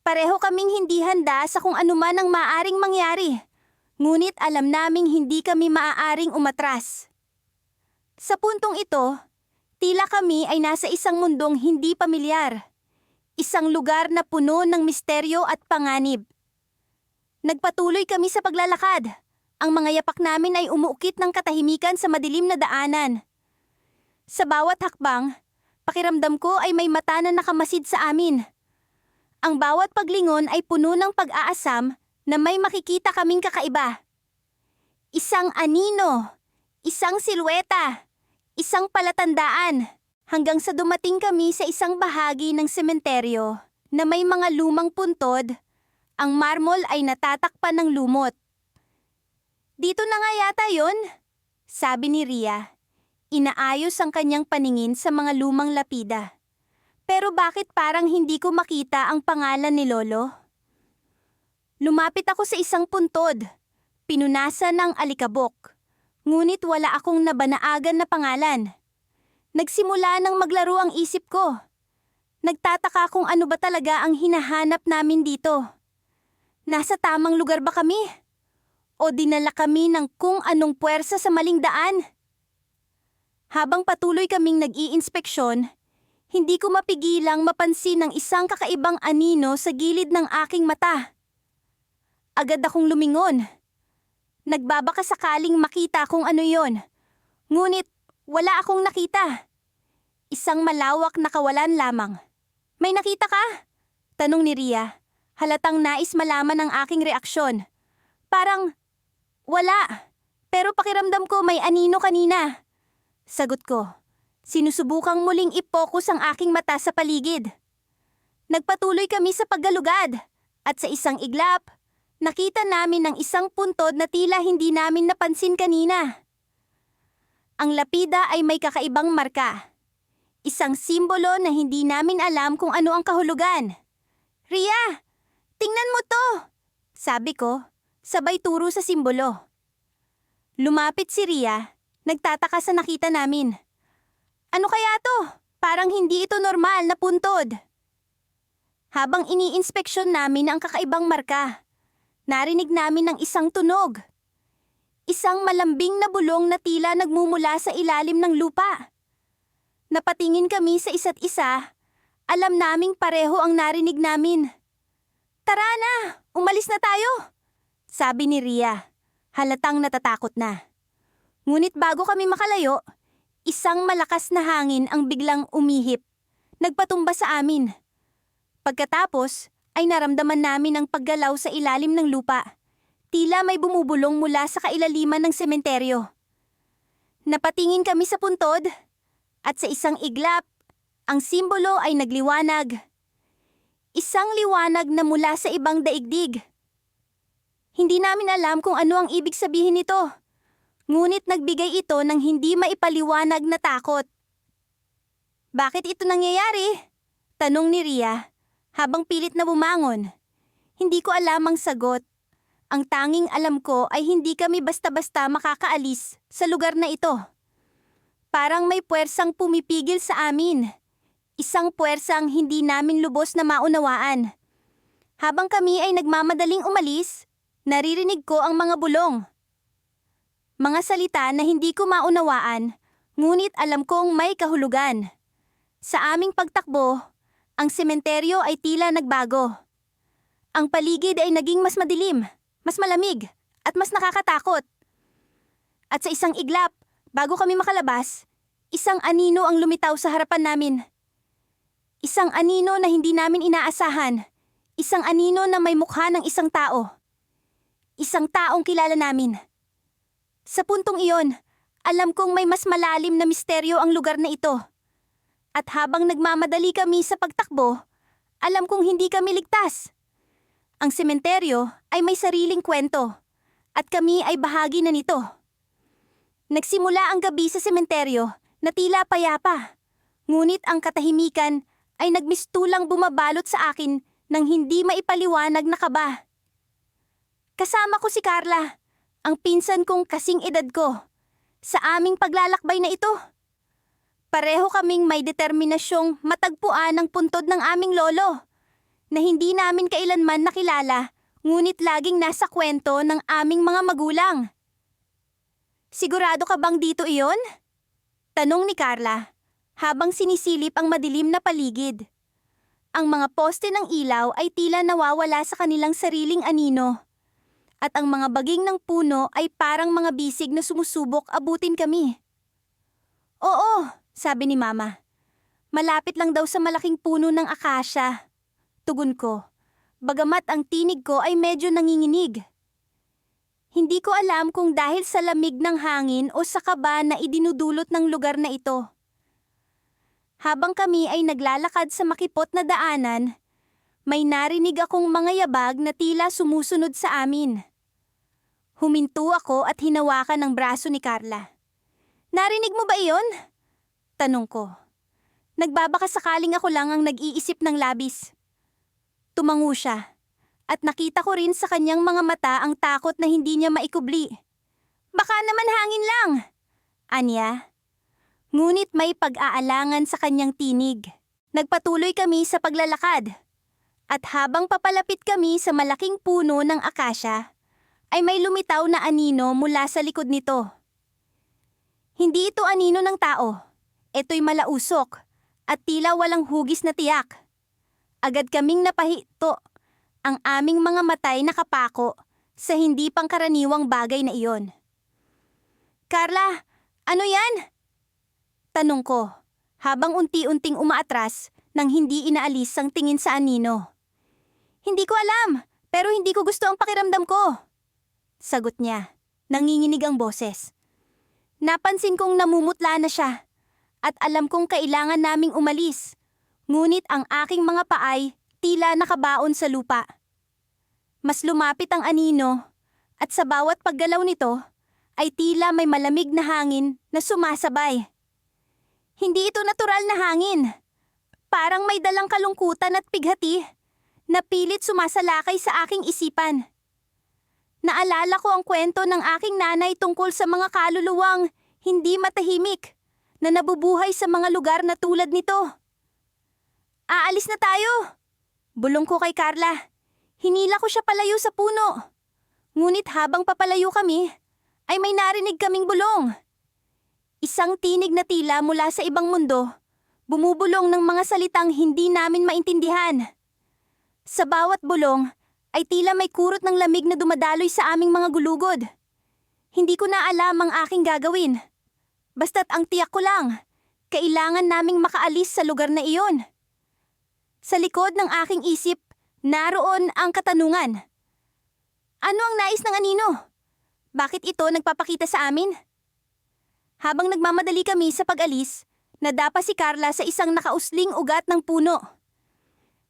Speaker 1: Pareho kaming hindi handa sa kung ano man ang maaaring mangyari. Ngunit alam naming hindi kami maaaring umatras. Sa puntong ito, tila kami ay nasa isang mundong hindi pamilyar. Isang lugar na puno ng misteryo at panganib. Nagpatuloy kami sa paglalakad. Ang mga yapak namin ay umuukit ng katahimikan sa madilim na daanan. Sa bawat hakbang, pakiramdam ko ay may mata na nakamasid sa amin. Ang bawat paglingon ay puno ng pag-aasam na may makikita kaming kakaiba. Isang anino, isang silweta, isang palatandaan, hanggang sa dumating kami sa isang bahagi ng sementeryo na may mga lumang puntod, ang marmol ay natatakpan ng lumot. Dito na nga yata yon, sabi ni Ria. Inaayos ang kanyang paningin sa mga lumang lapida. Pero bakit parang hindi ko makita ang pangalan ni Lolo? Lumapit ako sa isang puntod, pinunasan ng alikabok. Ngunit wala akong nabanaagan na pangalan. Nagsimula nang maglaro ang isip ko. Nagtataka kung ano ba talaga ang hinahanap namin dito. Nasa tamang lugar ba kami? O dinala kami ng kung anong puwersa sa maling daan? Habang patuloy kaming nag-iinspeksyon, hindi ko mapigilang mapansin ang isang kakaibang anino sa gilid ng aking mata. Agad akong lumingon. Nagbabaka sakaling makita kung ano yon. Ngunit wala akong nakita. Isang malawak na kawalan lamang. May nakita ka? Tanong ni Ria. Halatang nais malaman ang aking reaksyon. Parang wala. Pero pakiramdam ko may anino kanina. Sagot ko. Sinusubukang muling i-focus ang aking mata sa paligid. Nagpatuloy kami sa paggalugad. At sa isang iglap, nakita namin ang isang puntod na tila hindi namin napansin kanina. Ang lapida ay may kakaibang marka. Isang simbolo na hindi namin alam kung ano ang kahulugan. Ria, tingnan mo to! Sabi ko, sabay turo sa simbolo. Lumapit si Ria, nagtataka sa nakita namin. Ano kaya to? Parang hindi ito normal na puntod. Habang iniinspeksyon namin ang kakaibang marka, narinig namin ang isang tunog. Isang malambing na bulong na tila nagmumula sa ilalim ng lupa. Napatingin kami sa isa't isa. Alam naming pareho ang narinig namin. Tara na, umalis na tayo, sabi ni Ria. Halatang natatakot na. Ngunit bago kami makalayo, isang malakas na hangin ang biglang umihip. Nagpatumba sa amin. Pagkatapos ay naramdaman namin ang paggalaw sa ilalim ng lupa. Tila may bumubulong mula sa kailaliman ng sementeryo. Napatingin kami sa puntod at sa isang iglap, ang simbolo ay nagliwanag. Isang liwanag na mula sa ibang daigdig. Hindi namin alam kung ano ang ibig sabihin nito. Ngunit nagbigay ito ng hindi maipaliwanag na takot. Bakit ito nangyayari? Tanong ni Ria habang pilit na bumangon. Hindi ko alam ang sagot. Ang tanging alam ko ay hindi kami basta-basta makakaalis sa lugar na ito. Parang may puwersang pumipigil sa amin. Isang puwersang hindi namin lubos na maunawaan. Habang kami ay nagmamadaling umalis, naririnig ko ang mga bulong. Mga salita na hindi ko maunawaan, ngunit alam kong may kahulugan. Sa aming pagtakbo, ang sementeryo ay tila nagbago. Ang paligid ay naging mas madilim, mas malamig, at mas nakakatakot. At sa isang iglap, bago kami makalabas, isang anino ang lumitaw sa harapan namin. Isang anino na hindi namin inaasahan. Isang anino na may mukha ng isang tao. Isang taong kilala namin. Sa puntong iyon, alam kong may mas malalim na misteryo ang lugar na ito. At habang nagmamadali kami sa pagtakbo, alam kong hindi kami ligtas. Ang sementeryo ay may sariling kwento, at kami ay bahagi na nito. Nagsimula ang gabi sa sementeryo na tila payapa, ngunit ang katahimikan ay nagmistulang bumabalot sa akin ng hindi maipaliwanag na kaba. Kasama ko si Carla, ang pinsan kong kasing edad ko, sa aming paglalakbay na ito. Pareho kaming may determinasyong matagpuan ang puntod ng aming lolo, na hindi namin kailanman nakilala, ngunit laging nasa kwento ng aming mga magulang. Sigurado ka bang dito iyon? Tanong ni Carla, habang sinisilip ang madilim na paligid. Ang mga poste ng ilaw ay tila nawawala sa kanilang sariling anino. At ang mga baging ng puno ay parang mga bisig na sumusubok abutin kami. Oo, sabi ni Mama. Malapit lang daw sa malaking puno ng akasya. Tugon ko, bagamat ang tinig ko ay medyo nanginginig. Hindi ko alam kung dahil sa lamig ng hangin o sa kaba na idinudulot ng lugar na ito. Habang kami ay naglalakad sa makipot na daanan, may narinig akong mga yabag na tila sumusunod sa amin. Huminto ako at hinawakan ang braso ni Carla. Narinig mo ba iyon? Tanong ko. Nagbabaka sakaling ako lang ang nag-iisip ng labis. Tumango siya. At nakita ko rin sa kanyang mga mata ang takot na hindi niya maikubli. Baka naman hangin lang, anya. Ngunit may pag-aalangan sa kanyang tinig. Nagpatuloy kami sa paglalakad. At habang papalapit kami sa malaking puno ng akasya, ay may lumitaw na anino mula sa likod nito. Hindi ito anino ng tao. Ito'y malausok at tila walang hugis na tiyak. Agad kaming napahito. Ang aming mga matay nakapako sa hindi pangkaraniwang bagay na iyon. Carla, ano yan? Tanong ko, habang unti-unting umaatras nang hindi inaalis ang tingin sa anino. Hindi ko alam, pero hindi ko gusto ang pakiramdam ko. Sagot niya, nanginginig ang boses. Napansin kong namumutla na siya at alam kong kailangan naming umalis. Ngunit ang aking mga paay tila nakabaon sa lupa. Mas lumapit ang anino at sa bawat paggalaw nito ay tila may malamig na hangin na sumasabay. Hindi ito natural na hangin. Parang may dalang kalungkutan at pighati na pilit sumasalakay sa aking isipan. Naalala ko ang kwento ng aking nanay tungkol sa mga kaluluwang hindi matahimik na nabubuhay sa mga lugar na tulad nito. Aalis na tayo! Bulong ko kay Carla. Hinila ko siya palayo sa puno. Ngunit habang papalayo kami, ay may narinig kaming bulong. Isang tinig na tila mula sa ibang mundo, bumubulong ng mga salitang hindi namin maintindihan. Sa bawat bulong, ay tila may kurot ng lamig na dumadaloy sa aming mga gulugod. Hindi ko na alam ang aking gagawin. Basta't ang tiyak ko lang, kailangan naming makaalis sa lugar na iyon. Sa likod ng aking isip, naroon ang katanungan. Ano ang nais ng anino? Bakit ito nagpapakita sa amin? Habang nagmamadali kami sa pag-alis, nadapa si Carla sa isang nakausling ugat ng puno.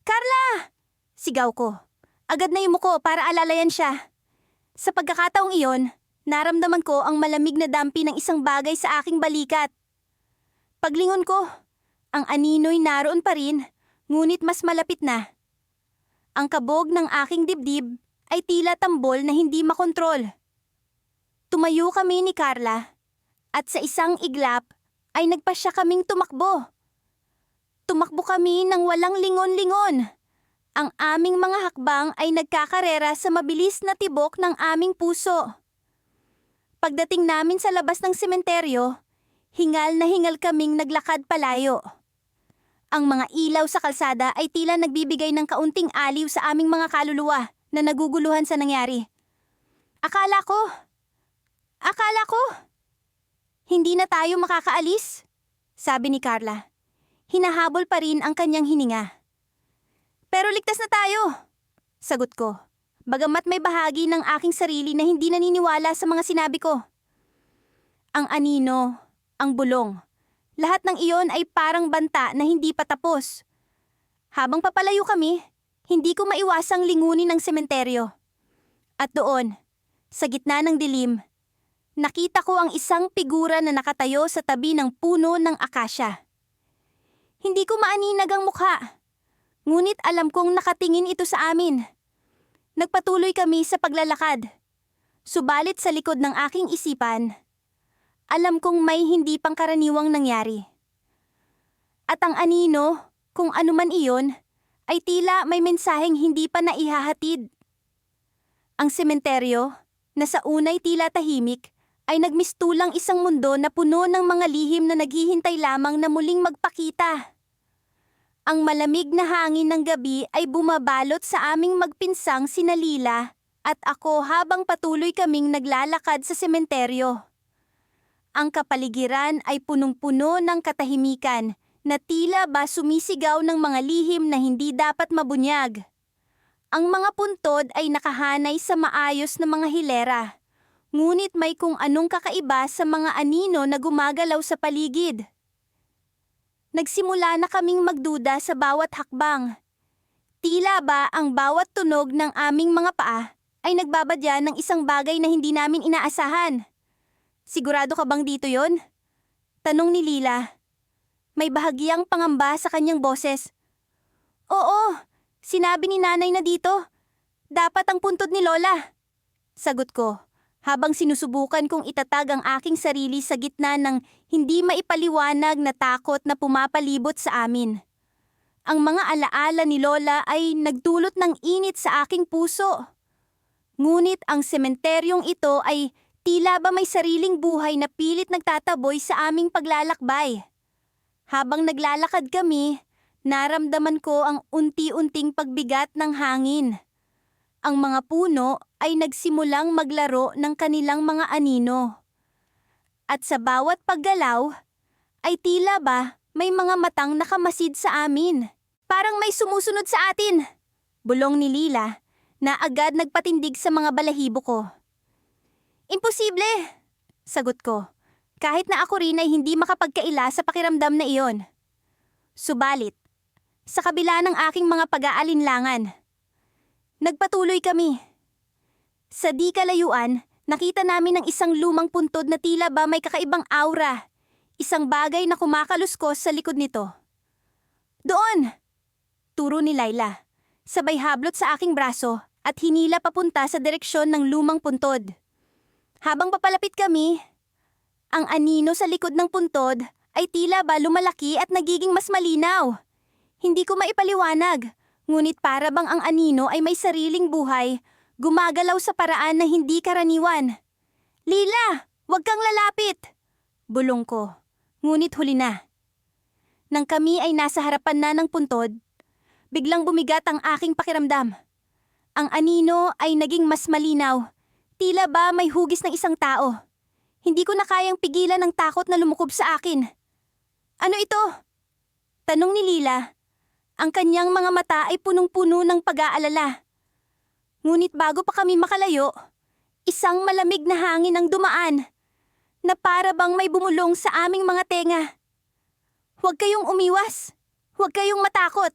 Speaker 1: Carla! Sigaw ko. Agad na yumuko para alalayan siya. Sa pagkakataong iyon, naramdaman ko ang malamig na dampi ng isang bagay sa aking balikat. Paglingon ko, ang anino'y naroon pa rin, ngunit mas malapit na. Ang kabog ng aking dibdib ay tila tambol na hindi makontrol. Tumayo kami ni Carla at sa isang iglap ay nagpasya kaming tumakbo. Tumakbo kami ng walang lingon-lingon. Ang aming mga hakbang ay nagkakarera sa mabilis na tibok ng aming puso. Pagdating namin sa labas ng sementeryo, hingal na hingal kaming naglakad palayo. Ang mga ilaw sa kalsada ay tila nagbibigay ng kaunting aliw sa aming mga kaluluwa na naguguluhan sa nangyari. Akala ko, hindi na tayo makakaalis, sabi ni Carla. Hinahabol pa rin ang kanyang hininga. Pero ligtas na tayo, sagot ko. Bagamat may bahagi ng aking sarili na hindi naniniwala sa mga sinabi ko. Ang anino, ang bulong, lahat ng iyon ay parang banta na hindi pa tapos. Habang papalayo kami, hindi ko maiwasang lingunin ang sementeryo. At doon, sa gitna ng dilim, nakita ko ang isang figura na nakatayo sa tabi ng puno ng akasya. Hindi ko maaninag ang mukha, ngunit alam kong nakatingin ito sa amin. Nagpatuloy kami sa paglalakad. Subalit sa likod ng aking isipan, alam kong may hindi pangkaraniwang nangyari. At ang anino, kung ano man iyon, ay tila may mensaheng hindi pa naihahatid. Ang sementeryo, na sa unay tila tahimik, ay nagmistulang isang mundo na puno ng mga lihim na naghihintay lamang na muling magpakita. Ang malamig na hangin ng gabi ay bumabalot sa aming magpinsang sina Lila at ako habang patuloy kaming naglalakad sa sementeryo. Ang kapaligiran ay punong-puno ng katahimikan na tila ba sumisigaw ng mga lihim na hindi dapat mabunyag. Ang mga puntod ay nakahanay sa maayos na mga hilera, ngunit may kung anong kakaiba sa mga anino na gumagalaw sa paligid. Nagsimula na kaming magduda sa bawat hakbang. Tila ba ang bawat tunog ng aming mga paa ay nagbabadya ng isang bagay na hindi namin inaasahan. Sigurado ka bang dito yon? Tanong ni Lila. May bahagyang pangamba sa kanyang boses. Oo, sinabi ni nanay na dito. Dapat ang puntod ni Lola. Sagot ko, habang sinusubukan kong itatag ang aking sarili sa gitna ng hindi maipaliwanag na takot na pumapalibot sa amin. Ang mga alaala ni Lola ay nagdulot ng init sa aking puso. Ngunit ang sementeryong ito ay tila ba may sariling buhay na pilit nagtataboy sa aming paglalakbay. Habang naglalakad kami, naramdaman ko ang unti-unting pagbigat ng hangin. Ang mga puno ay nagsimulang maglaro ng kanilang mga anino. At sa bawat paggalaw, ay tila ba may mga matang nakamasid sa amin. Parang may sumusunod sa atin, bulong ni Lila na agad nagpatindig sa mga balahibo ko. Imposible, sagot ko, kahit na ako rin ay hindi makapagkaila sa pakiramdam na iyon. Subalit, sa kabila ng aking mga pag-aalinlangan, nagpatuloy kami. Sa di kalayuan, nakita namin ang isang lumang puntod na tila ba may kakaibang aura. Isang bagay na kumakaluskos sa likod nito. Doon! Turo ni Laila. Sabay hablot sa aking braso at hinila papunta sa direksyon ng lumang puntod. Habang papalapit kami, ang anino sa likod ng puntod ay tila ba lumalaki at nagiging mas malinaw. Hindi ko maipaliwanag, ngunit para bang ang anino ay may sariling buhay, gumagalaw sa paraan na hindi karaniwan. Lila, huwag kang lalapit! Bulong ko, ngunit huli na. Nang kami ay nasa harapan na ng puntod, biglang bumigat ang aking pakiramdam. Ang anino ay naging mas malinaw, tila ba may hugis ng isang tao. Hindi ko na kayang pigilan ang takot na lumukob sa akin. Ano ito? Tanong ni Lila. Ang kanyang mga mata ay punong-puno ng pag-aalala. Ngunit bago pa kami makalayo, isang malamig na hangin ang dumaan na para bang may bumulong sa aming mga tenga. Huwag kayong umiwas. Huwag kayong matakot.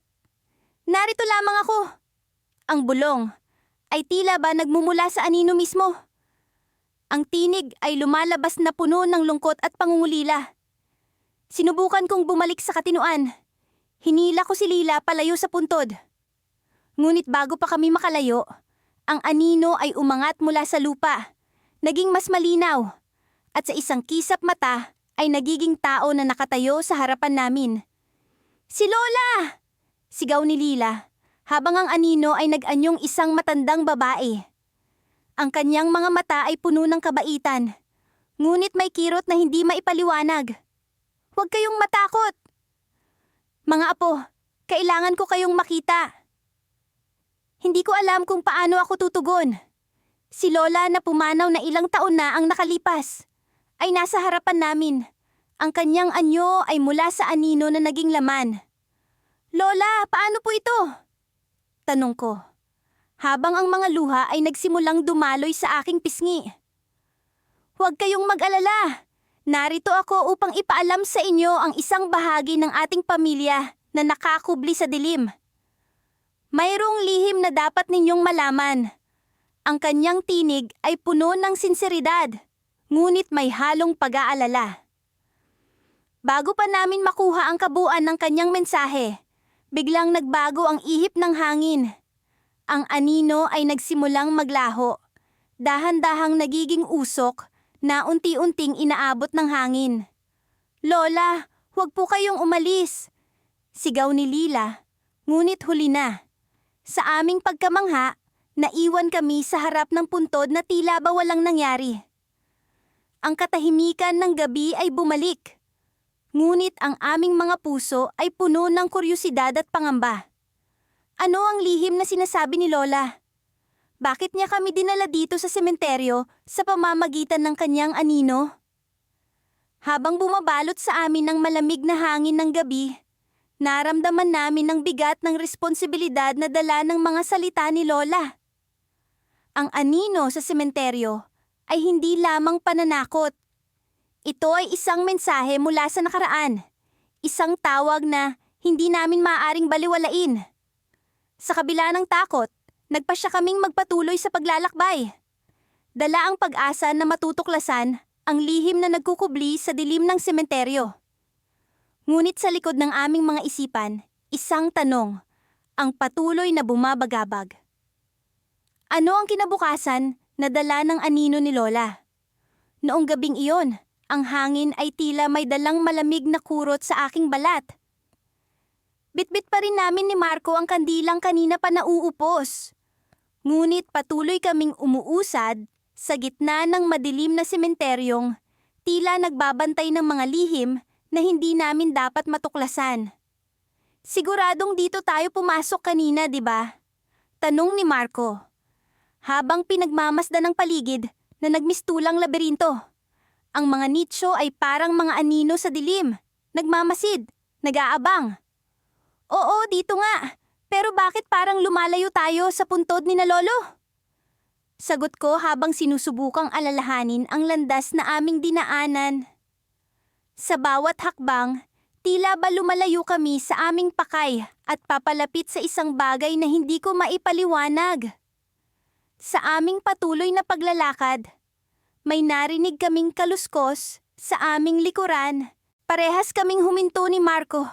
Speaker 1: Narito lamang ako. Ang bulong ay tila ba nagmumula sa anino mismo. Ang tinig ay lumalabas na puno ng lungkot at pangungulila. Sinubukan kong bumalik sa katinuan. Hinila ko si Lila palayo sa puntod. Ngunit bago pa kami makalayo, ang anino ay umangat mula sa lupa. Naging mas malinaw. At sa isang kisap mata ay nagiging tao na nakatayo sa harapan namin. Si Lola! Sigaw ni Lila, habang ang anino ay nag-anyong isang matandang babae. Ang kanyang mga mata ay puno ng kabaitan, ngunit may kirot na hindi maipaliwanag. Huwag kayong matakot! Mga apo, kailangan ko kayong makita. Hindi ko alam kung paano ako tutugon. Si Lola na pumanaw na ilang taon na ang nakalipas ay nasa harapan namin. Ang kanyang anyo ay mula sa anino na naging laman. Lola, paano po ito? Tanong ko, habang ang mga luha ay nagsimulang dumaloy sa aking pisngi. Huwag kayong mag-alala. Narito ako upang ipaalam sa inyo ang isang bahagi ng ating pamilya na nakakubli sa dilim. Mayroong lihim na dapat ninyong malaman. Ang kanyang tinig ay puno ng sinseridad, ngunit may halong pag-aalala. Bago pa namin makuha ang kabuuan ng kanyang mensahe, biglang nagbago ang ihip ng hangin. Ang anino ay nagsimulang maglaho, dahan-dahang nagiging usok na unti-unting inaabot ng hangin. Lola, huwag po kayong umalis! Sigaw ni Lila, ngunit huli na. Sa aming pagkamangha, naiwan kami sa harap ng puntod na tila ba walang nangyari. Ang katahimikan ng gabi ay bumalik. Ngunit ang aming mga puso ay puno ng kuryosidad at pangamba. Ano ang lihim na sinasabi ni Lola? Bakit niya kami dinala dito sa sementeryo sa pamamagitan ng kanyang anino? Habang bumabalot sa amin ng malamig na hangin ng gabi, naramdaman namin ang bigat ng responsibilidad na dala ng mga salita ni Lola. Ang anino sa sementeryo ay hindi lamang pananakot. Ito ay isang mensahe mula sa nakaraan, isang tawag na hindi namin maaaring baliwalain. Sa kabila ng takot, nagpasya kaming magpatuloy sa paglalakbay. Dala ang pag-asa na matutuklasan ang lihim na nagkukubli sa dilim ng sementeryo. Ngunit sa likod ng aming mga isipan, isang tanong, ang patuloy na bumabagabag. Ano ang kinabukasan na dala ng anino ni Lola? Noong gabing iyon, ang hangin ay tila may dalang malamig na kurot sa aking balat. Bitbit pa rin namin ni Marco ang kandilang kanina pa nauupos. Ngunit patuloy kaming umuusad sa gitna ng madilim na sementeryong tila nagbabantay ng mga lihim na hindi namin dapat matuklasan. Siguradong dito tayo pumasok kanina, di ba? Tanong ni Marco. Habang pinagmamasdan ng paligid na nagmistulang laberinto. Ang mga nicho ay parang mga anino sa dilim, nagmamasid, nag-aabang. Oo, dito nga. Pero bakit parang lumalayo tayo sa puntod ni na Lolo? Sagot ko habang sinusubukang alalahanin ang landas na aming dinaanan. Sa bawat hakbang, tila ba lumalayo kami sa aming pakay at papalapit sa isang bagay na hindi ko maipaliwanag. Sa aming patuloy na paglalakad, may narinig kaming kaluskos sa aming likuran. Parehas kaming huminto ni Marco.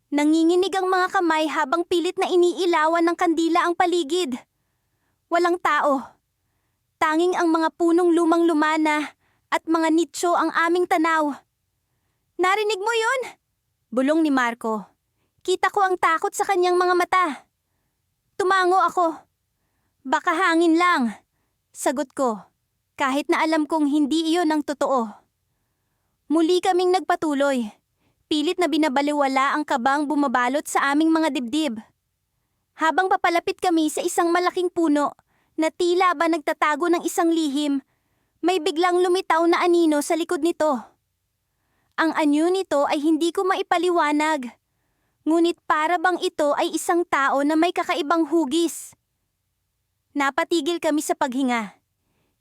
Speaker 1: Nanginginig ang mga kamay habang pilit na iniilawan ng kandila ang paligid. Walang tao. Tanging ang mga punong lumang-lumana at mga nicho ang aming tanaw. Narinig mo yun? Bulong ni Marco. Kita ko ang takot sa kanyang mga mata. Tumango ako. Baka hangin lang. Sagot ko, kahit na alam kong hindi iyon ang totoo. Muli kaming nagpatuloy. Pilit na binabaliwala ang kabang bumabalot sa aming mga dibdib. Habang papalapit kami sa isang malaking puno na tila ba nagtatago ng isang lihim, may biglang lumitaw na anino sa likod nito. Ang anyo nito ay hindi ko maipaliwanag. Ngunit para bang ito ay isang tao na may kakaibang hugis. Napatigil kami sa paghinga.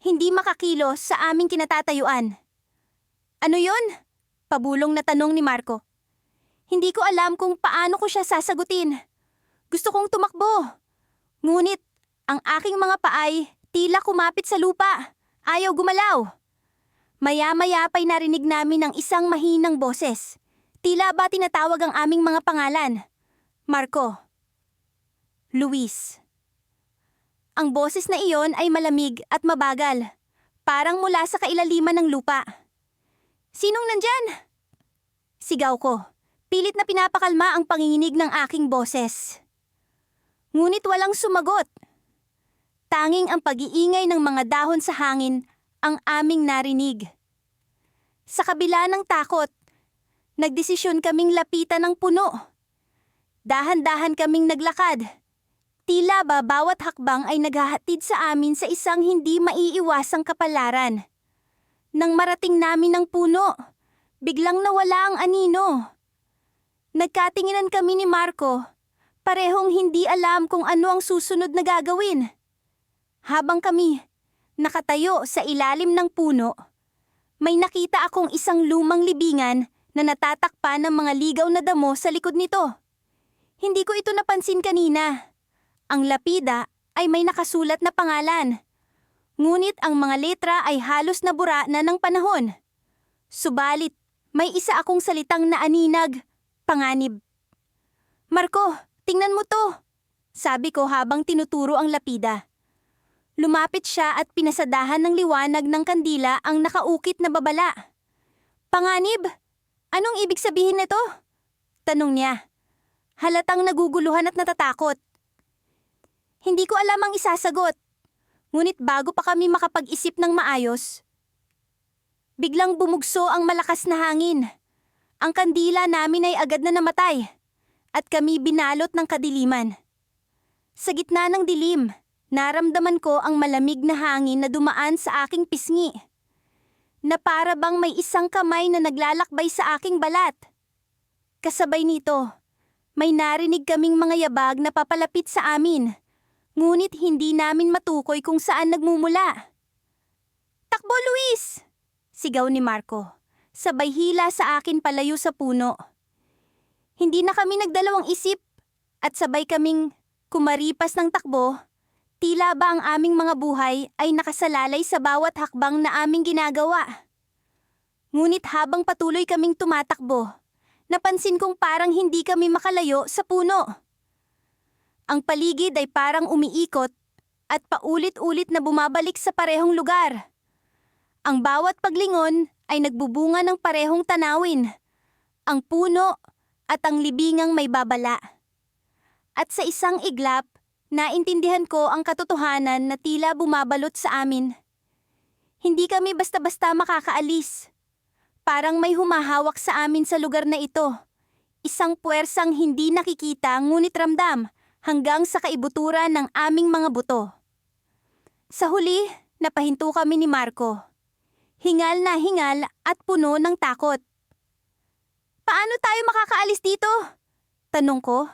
Speaker 1: Hindi makakilos sa aming kinatatayuan. Ano yun? Pabulong na tanong ni Marco. Hindi ko alam kung paano ko siya sasagutin. Gusto kong tumakbo. Ngunit ang aking mga paay tila kumapit sa lupa. Ayaw gumalaw. Maya-maya pa'y narinig namin ang isang mahinang boses. Tila ba tinatawag ang aming mga pangalan? Marco. Luis. Ang boses na iyon ay malamig at mabagal. Parang mula sa kailaliman ng lupa. Sinong nandyan? Sigaw ko. Pilit na pinapakalma ang panginginig ng aking boses. Ngunit walang sumagot. Tanging ang pag-iingay ng mga dahon sa hangin ang aming narinig. Sa kabila ng takot, nagdesisyon kaming lapitan ng puno. Dahan-dahan kaming naglakad. Tila ba bawat hakbang ay naghahatid sa amin sa isang hindi maiiwasang kapalaran. Nang marating namin ang puno, biglang nawala ang anino. Nagkatinginan kami ni Marco, parehong hindi alam kung ano ang susunod na gagawin. Habang kami nakatayo sa ilalim ng puno, may nakita akong isang lumang libingan na natatakpan ng mga ligaw na damo sa likod nito. Hindi ko ito napansin kanina. Ang lapida ay may nakasulat na pangalan. Ngunit ang mga letra ay halos nabura na ng panahon. Subalit, may isa akong salitang naaninag, panganib. Marco, tingnan mo to, sabi ko habang tinuturo ang lapida. Lumapit siya at pinasadahan ng liwanag ng kandila ang nakaukit na babala. Panganib? Anong ibig sabihin nito? Tanong niya. Halatang naguguluhan at natatakot. Hindi ko alam ang isasagot. Ngunit bago pa kami makapag-isip ng maayos, biglang bumugso ang malakas na hangin. Ang kandila namin ay agad na namatay at kami binalot ng kadiliman. Sa gitna ng dilim, naramdaman ko ang malamig na hangin na dumaan sa aking pisngi, na para bang may isang kamay na naglalakbay sa aking balat. Kasabay nito, may narinig kaming mga yabag na papalapit sa amin. Ngunit hindi namin matukoy kung saan nagmumula. Takbo, Luis! Sigaw ni Marco. Sabay hila sa akin palayo sa puno. Hindi na kami nagdalawang isip at sabay kaming kumaripas ng takbo. Tila ba ang aming mga buhay ay nakasalalay sa bawat hakbang na aming ginagawa. Ngunit habang patuloy kaming tumatakbo, napansin kong parang hindi kami makalayo sa puno. Ang paligid ay parang umiikot at paulit-ulit na bumabalik sa parehong lugar. Ang bawat paglingon ay nagbubunga ng parehong tanawin, ang puno at ang libingang may babala. At sa isang iglap, naintindihan ko ang katotohanan na tila bumabalot sa amin. Hindi kami basta-basta makakaalis. Parang may humahawak sa amin sa lugar na ito. Isang puwersang hindi nakikita ngunit ramdam, hanggang sa kaibuturan ng aming mga buto. Sa huli, napahinto kami ni Marco. Hingal na hingal at puno ng takot. Paano tayo makakaalis dito? Tanong ko.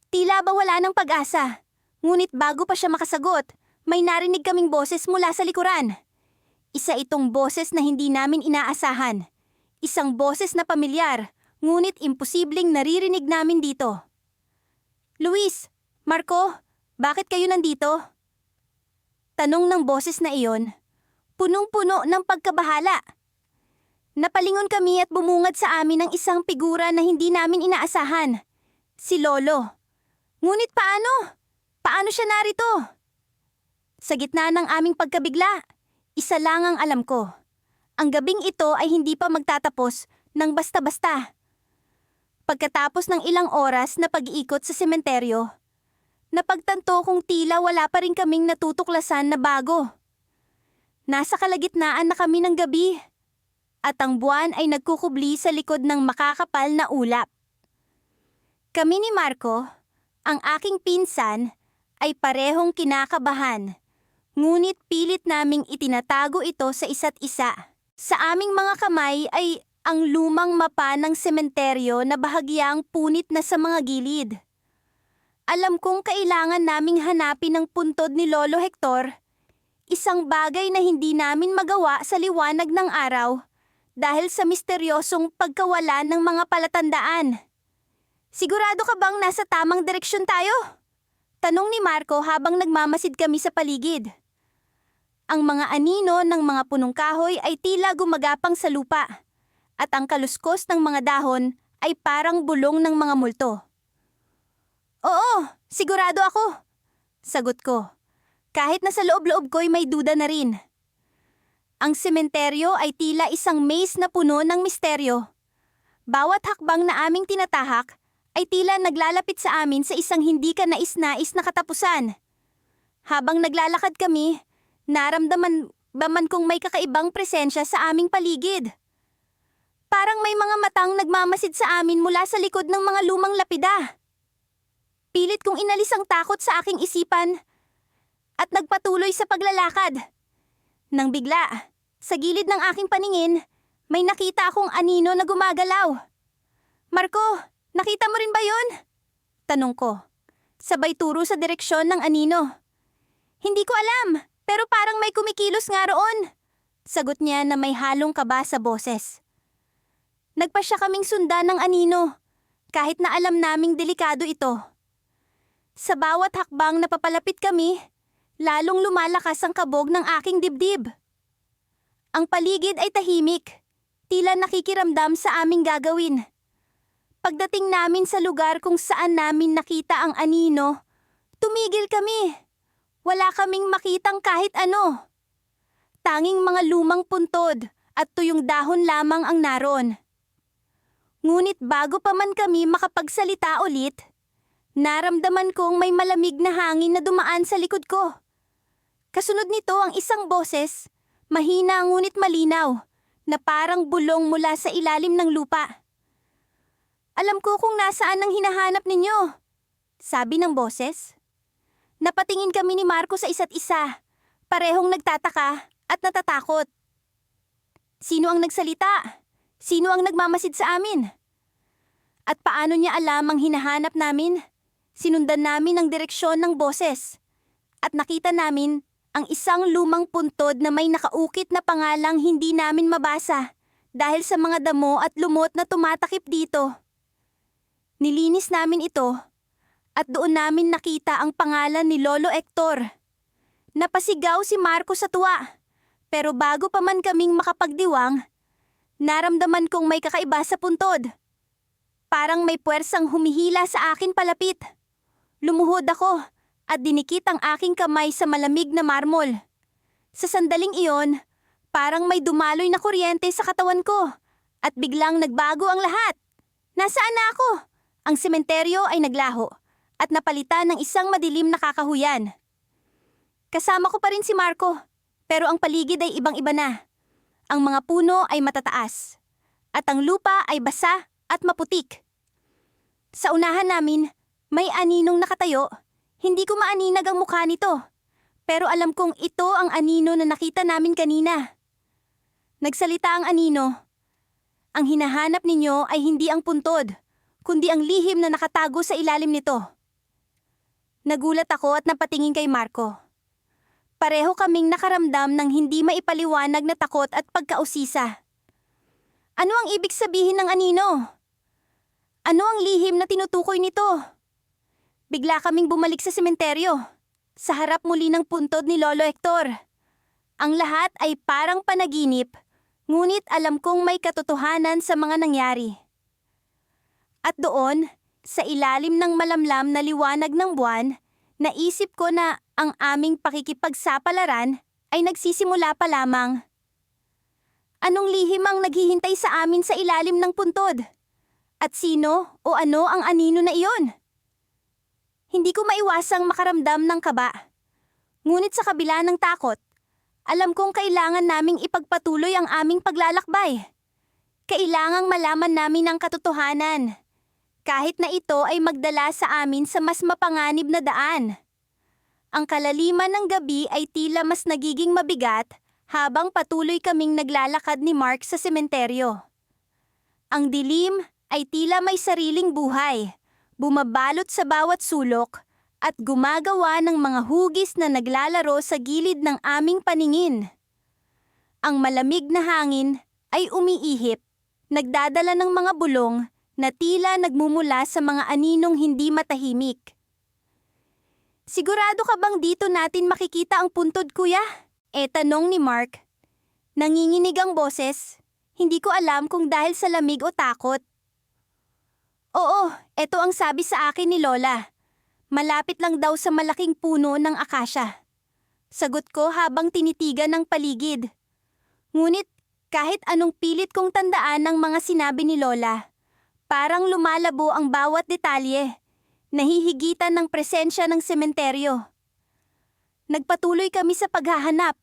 Speaker 1: Tila ba wala ng pag-asa? Ngunit bago pa siya makasagot, may narinig kaming boses mula sa likuran. Isa itong boses na hindi namin inaasahan. Isang boses na pamilyar, ngunit imposibleng naririnig namin dito. Luis! Marco, bakit kayo nandito? Tanong ng boses na iyon. punong-puno ng pagkabahala. Napalingon kami at bumungad sa amin ang isang figura na hindi namin inaasahan. Si Lolo. Ngunit paano? Paano siya narito? Sa gitna ng aming pagkabigla, isa lang ang alam ko. Ang gabing ito ay hindi pa magtatapos ng basta-basta. Pagkatapos ng ilang oras na pag-iikot sa sementeryo, napagtanto kong tila wala pa rin kaming natutuklasan na bago. Nasa kalagitnaan na kami ng gabi. At ang buwan ay nagkukubli sa likod ng makakapal na ulap. Kami ni Marco, ang aking pinsan, ay parehong kinakabahan, ngunit pilit naming itinatago ito sa isa't isa. Sa aming mga kamay ay ang lumang mapa ng sementeryo na bahagyang punit na sa mga gilid. Alam kong kailangan naming hanapin ang puntod ni Lolo Hector, isang bagay na hindi namin magawa sa liwanag ng araw, dahil sa misteryosong pagkawala ng mga palatandaan. Sigurado ka bang nasa tamang direksyon tayo? Tanong ni Marco habang nagmamasid kami sa paligid. Ang mga anino ng mga punong kahoy ay tila gumagapang sa lupa, at ang kaluskos ng mga dahon ay parang bulong ng mga multo. Oo, sigurado ako, sagot ko. Kahit na sa loob-loob ko'y may duda na rin. Ang sementeryo ay tila isang maze na puno ng misteryo. Bawat hakbang na aming tinatahak ay tila naglalapit sa amin sa isang hindi ka nais-nais na katapusan. Habang naglalakad kami, naramdaman kong may kakaibang presensya sa aming paligid. Parang may mga matang nagmamasid sa amin mula sa likod ng mga lumang lapida. Pilit kong inalis ang takot sa aking isipan at nagpatuloy sa paglalakad. Nang bigla, sa gilid ng aking paningin, may nakita akong anino na gumagalaw. Marco, nakita mo rin ba yun? Tanong ko. Sabay turo sa direksyon ng anino. Hindi ko alam, pero parang may kumikilos nga roon. Sagot niya na may halong kaba sa boses. Nagpa siya kaming sundan ng anino, kahit na alam naming delikado ito. Sa bawat hakbang na papalapit kami, lalong lumalakas ang kabog ng aking dibdib. Ang paligid ay tahimik, tila nakikiramdam sa aming gagawin. Pagdating namin sa lugar kung saan namin nakita ang anino, tumigil kami. Wala kaming makitang kahit ano. Tanging mga lumang puntod at tuyong dahon lamang ang naroon. Ngunit bago pa man kami makapagsalita ulit, naramdaman kong may malamig na hangin na dumaan sa likod ko. Kasunod nito ang isang boses, mahina ngunit malinaw, na parang bulong mula sa ilalim ng lupa. Alam ko kung nasaan ang hinahanap ninyo, sabi ng boses. Napatingin kami ni Marco sa isa't isa, parehong nagtataka at natatakot. Sino ang nagsalita? Sino ang nagmamasid sa amin? At paano niya alam ang hinahanap namin? Sinundan namin ang direksyon ng boses at nakita namin ang isang lumang puntod na may nakaukit na pangalang hindi namin mabasa dahil sa mga damo at lumot na tumatakip dito. Nilinis namin ito at doon namin nakita ang pangalan ni Lolo Hector. Napasigaw si Marco sa tuwa, pero bago pa man kaming makapagdiwang, naramdaman kong may kakaiba sa puntod. Parang may puwersang humihila sa akin palapit. Lumuhod ako at dinikit ang aking kamay sa malamig na marmol. Sa sandaling iyon, parang may dumaloy na kuryente sa katawan ko at biglang nagbago ang lahat. Nasaan na ako? Ang sementeryo ay naglaho at napalitan ng isang madilim na kakahuyan. Kasama ko pa rin si Marco, pero ang paligid ay ibang-iba na. Ang mga puno ay matataas at ang lupa ay basa at maputik. Sa unahan namin, may aninong nakatayo. Hindi ko maaninag ang mukha nito, pero alam kong ito ang anino na nakita namin kanina. Nagsalita ang anino. Ang hinahanap ninyo ay hindi ang puntod, kundi ang lihim na nakatago sa ilalim nito. Nagulat ako at napatingin kay Marco. Pareho kaming nakaramdam ng hindi maipaliwanag na takot at pagkausisa. Ano ang ibig sabihin ng anino? Ano ang lihim na tinutukoy nito? Bigla kaming bumalik sa sementeryo, sa harap muli ng puntod ni Lolo Hector. Ang lahat ay parang panaginip, ngunit alam kong may katotohanan sa mga nangyari. At doon, sa ilalim ng malamlam na liwanag ng buwan, naisip ko na ang aming pakikipagsapalaran ay nagsisimula pa lamang. Anong lihim ang naghihintay sa amin sa ilalim ng puntod? At sino o ano ang anino na iyon? Hindi ko maiwasang makaramdam ng kaba. Ngunit sa kabila ng takot, alam kong kailangan naming ipagpatuloy ang aming paglalakbay. Kailangang malaman namin ang katotohanan, kahit na ito ay magdala sa amin sa mas mapanganib na daan. Ang kalaliman ng gabi ay tila mas nagiging mabigat habang patuloy kaming naglalakad ni Mark sa sementeryo. Ang dilim ay tila may sariling buhay, bumabalot sa bawat sulok at gumagawa ng mga hugis na naglalaro sa gilid ng aming paningin. Ang malamig na hangin ay umiihip, nagdadala ng mga bulong na tila nagmumula sa mga aninong hindi matahimik. Sigurado ka bang dito natin makikita ang puntod, kuya? Tanong ni Mark. Nanginginig ang boses. Hindi ko alam kung dahil sa lamig o takot. Oo, ito ang sabi sa akin ni Lola. Malapit lang daw sa malaking puno ng akasya. Sagot ko habang tinitigan ng paligid. Ngunit kahit anong pilit kong tandaan ng mga sinabi ni Lola, parang lumalabo ang bawat detalye, nahihigitan ng presensya ng sementeryo. Nagpatuloy kami sa paghahanap.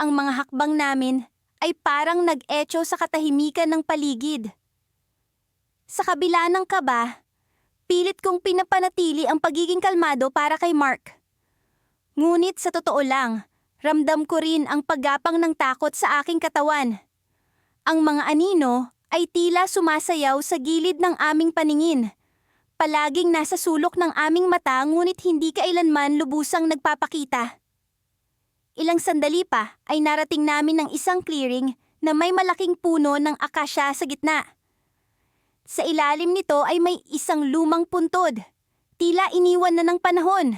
Speaker 1: Ang mga hakbang namin ay parang nag-echo sa katahimikan ng paligid. Sa kabila ng kaba, pilit kong pinapanatili ang pagiging kalmado para kay Mark. Ngunit sa totoo lang, ramdam ko rin ang paggapang ng takot sa aking katawan. Ang mga anino ay tila sumasayaw sa gilid ng aming paningin. Palaging nasa sulok ng aming mata ngunit hindi kailanman lubusang nagpapakita. Ilang sandali pa ay narating namin ng isang clearing na may malaking puno ng akasya sa gitna. Sa ilalim nito ay may isang lumang puntod. Tila iniwan na ng panahon.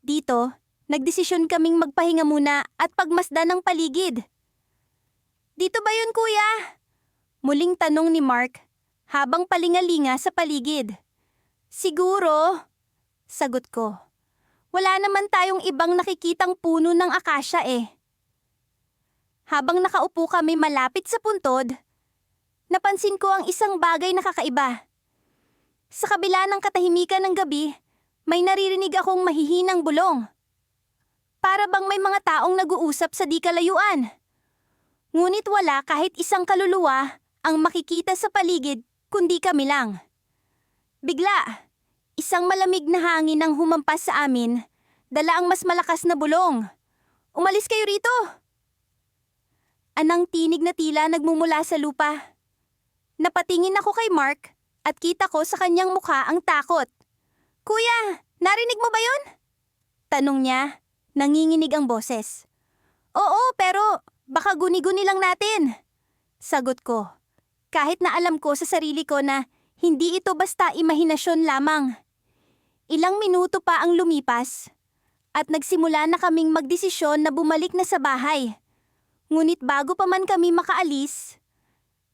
Speaker 1: Dito, nagdesisyon kaming magpahinga muna at pagmasdan ng paligid. Dito ba yun, kuya? Muling tanong ni Mark habang palingalinga sa paligid. Siguro, sagot ko. Wala naman tayong ibang nakikitang puno ng akasya eh. Habang nakaupo kami malapit sa puntod, napansin ko ang isang bagay na kakaiba. Sa kabila ng katahimikan ng gabi, may naririnig akong mahihinang bulong. Para bang may mga taong nag-uusap sa di kalayuan. Ngunit wala kahit isang kaluluwa ang makikita sa paligid kundi kami lang. Bigla, isang malamig na hangin ang humampas sa amin, dala ang mas malakas na bulong. Umalis kayo rito! Anang tinig na tila nagmumula sa lupa. Napatingin ako kay Mark at kita ko sa kanyang mukha ang takot. Kuya, narinig mo ba yun? Tanong niya, nanginginig ang boses. Oo, pero baka guni-guni lang natin. Sagot ko, kahit na alam ko sa sarili ko na hindi ito basta imahinasyon lamang. Ilang minuto pa ang lumipas at nagsimula na kaming magdesisyon na bumalik na sa bahay. Ngunit bago pa man kami makaalis,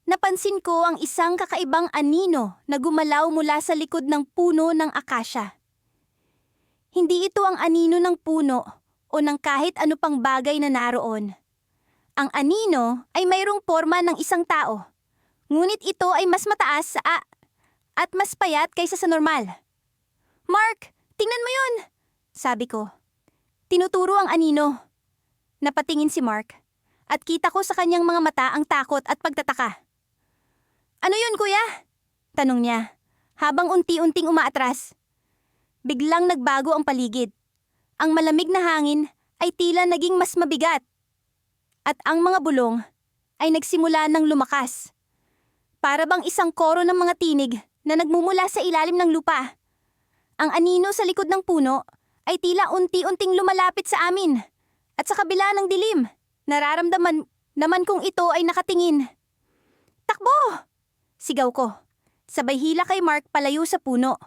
Speaker 1: napansin ko ang isang kakaibang anino na gumalaw mula sa likod ng puno ng akasya. Hindi ito ang anino ng puno o ng kahit ano pang bagay na naroon. Ang anino ay mayroong porma ng isang tao, ngunit ito ay mas mataas at mas payat kaysa sa normal. Mark, tingnan mo yun! Sabi ko. Tinuturo ang anino. Napatingin si Mark at kita ko sa kanyang mga mata ang takot at pagtataka. Ano yun, kuya? Tanong niya, habang unti-unting umaatras. Biglang nagbago ang paligid. Ang malamig na hangin ay tila naging mas mabigat. At ang mga bulong ay nagsimula ng lumakas. Para bang isang koro ng mga tinig na nagmumula sa ilalim ng lupa. Ang anino sa likod ng puno ay tila unti-unting lumalapit sa amin. At sa kabila ng dilim, nararamdaman naman kong ito ay nakatingin. Takbo! Sigaw ko. Sabay hila kay Mark palayo sa puno.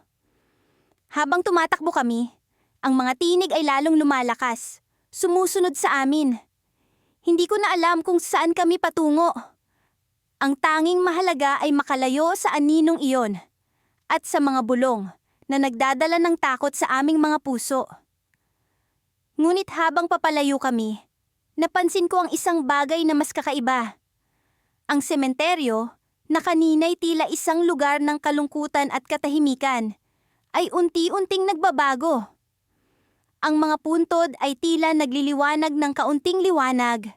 Speaker 1: Habang tumatakbo kami, ang mga tinig ay lalong lumalakas, sumusunod sa amin. Hindi ko na alam kung saan kami patungo. Ang tanging mahalaga ay makalayo sa aninong iyon at sa mga bulong na nagdadala ng takot sa aming mga puso. Ngunit habang papalayo kami, napansin ko ang isang bagay na mas kakaiba. Ang sementeryo, na kanina'y tila isang lugar ng kalungkutan at katahimikan, ay unti-unting nagbabago. Ang mga puntod ay tila nagliliwanag ng kaunting liwanag,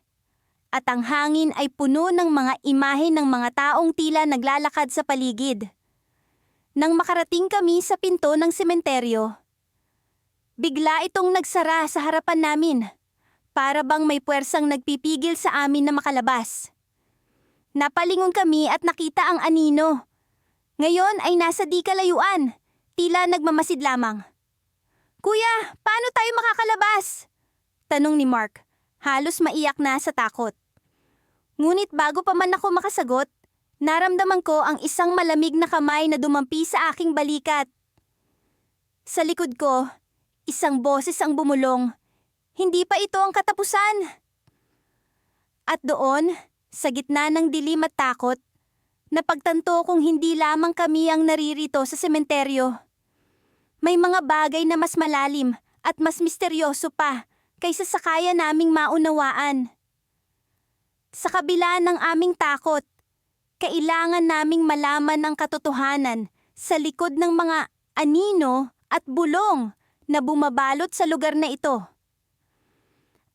Speaker 1: at ang hangin ay puno ng mga imahe ng mga taong tila naglalakad sa paligid. Nang makarating kami sa pinto ng sementeryo, bigla itong nagsara sa harapan namin, para bang may puwersang nagpipigil sa amin na makalabas. Napalingon kami at nakita ang anino. Ngayon ay nasa di kalayuan, tila nagmamasid lamang. "Kuya, paano tayo makakalabas?" tanong ni Mark, halos maiyak na sa takot. Ngunit bago pa man ako makasagot, naramdaman ko ang isang malamig na kamay na dumampi sa aking balikat. Sa likod ko, isang boses ang bumulong, "Hindi pa ito ang katapusan." At doon, sa gitna ng dilim at takot, napagtanto kong hindi lamang kami ang naririto sa sementeryo. May mga bagay na mas malalim at mas misteryoso pa kaysa sa kaya naming maunawaan. Sa kabila ng aming takot, kailangan naming malaman ang katotohanan sa likod ng mga anino at bulong na bumabalot sa lugar na ito.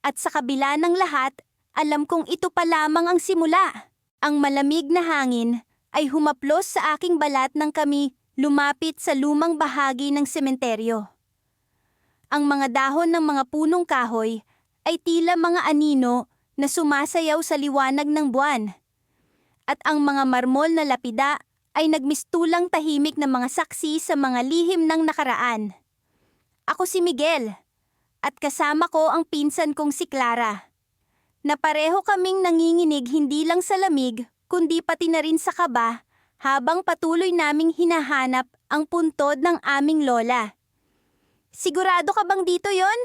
Speaker 1: At sa kabila ng lahat, alam kong ito pa lamang ang simula. Ang malamig na hangin ay humaplos sa aking balat nang kami lumapit sa lumang bahagi ng sementeryo. Ang mga dahon ng mga punong kahoy ay tila mga anino na sumasayaw sa liwanag ng buwan. At ang mga marmol na lapida ay nagmistulang tahimik na mga saksi sa mga lihim ng nakaraan. Ako si Miguel, at kasama ko ang pinsan kong si Clara, na pareho kaming nanginginig hindi lang sa lamig, kundi pati na rin sa kaba, habang patuloy naming hinahanap ang puntod ng aming lola. "Sigurado ka bang dito yon?"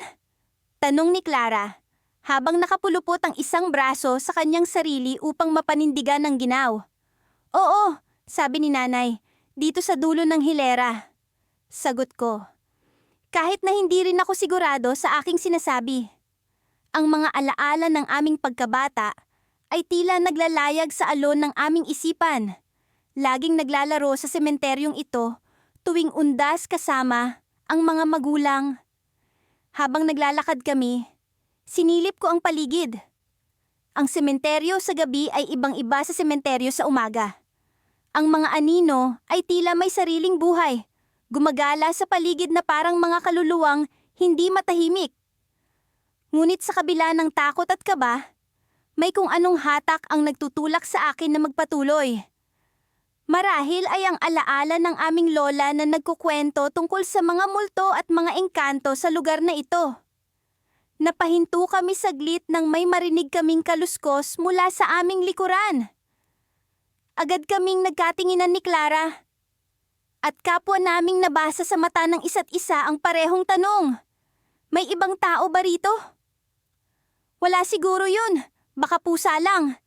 Speaker 1: tanong ni Clara, habang nakapulupot ang isang braso sa kanyang sarili upang mapanindigan ang ginaw. "Oo," sabi ni nanay, "dito sa dulo ng hilera." Sagot ko, kahit na hindi rin ako sigurado sa aking sinasabi. Ang mga alaala ng aming pagkabata ay tila naglalayag sa alon ng aming isipan. Laging naglalaro sa sementeryong ito tuwing undas kasama ang mga magulang. Habang naglalakad kami, sinilip ko ang paligid. Ang sementeryo sa gabi ay ibang-iba sa sementeryo sa umaga. Ang mga anino ay tila may sariling buhay, gumagala sa paligid na parang mga kaluluwang hindi matahimik. Ngunit sa kabila ng takot at kaba, may kung anong hatak ang nagtutulak sa akin na magpatuloy. Marahil ay ang alaala ng aming lola na nagkukwento tungkol sa mga multo at mga engkanto sa lugar na ito. Napahinto kami saglit nang may marinig kaming kaluskos mula sa aming likuran. Agad kaming nagkatinginan ni Clara. At kapwa naming nabasa sa mata ng isa't isa ang parehong tanong, "May ibang tao ba rito?" "Wala siguro yun, baka pusa lang,"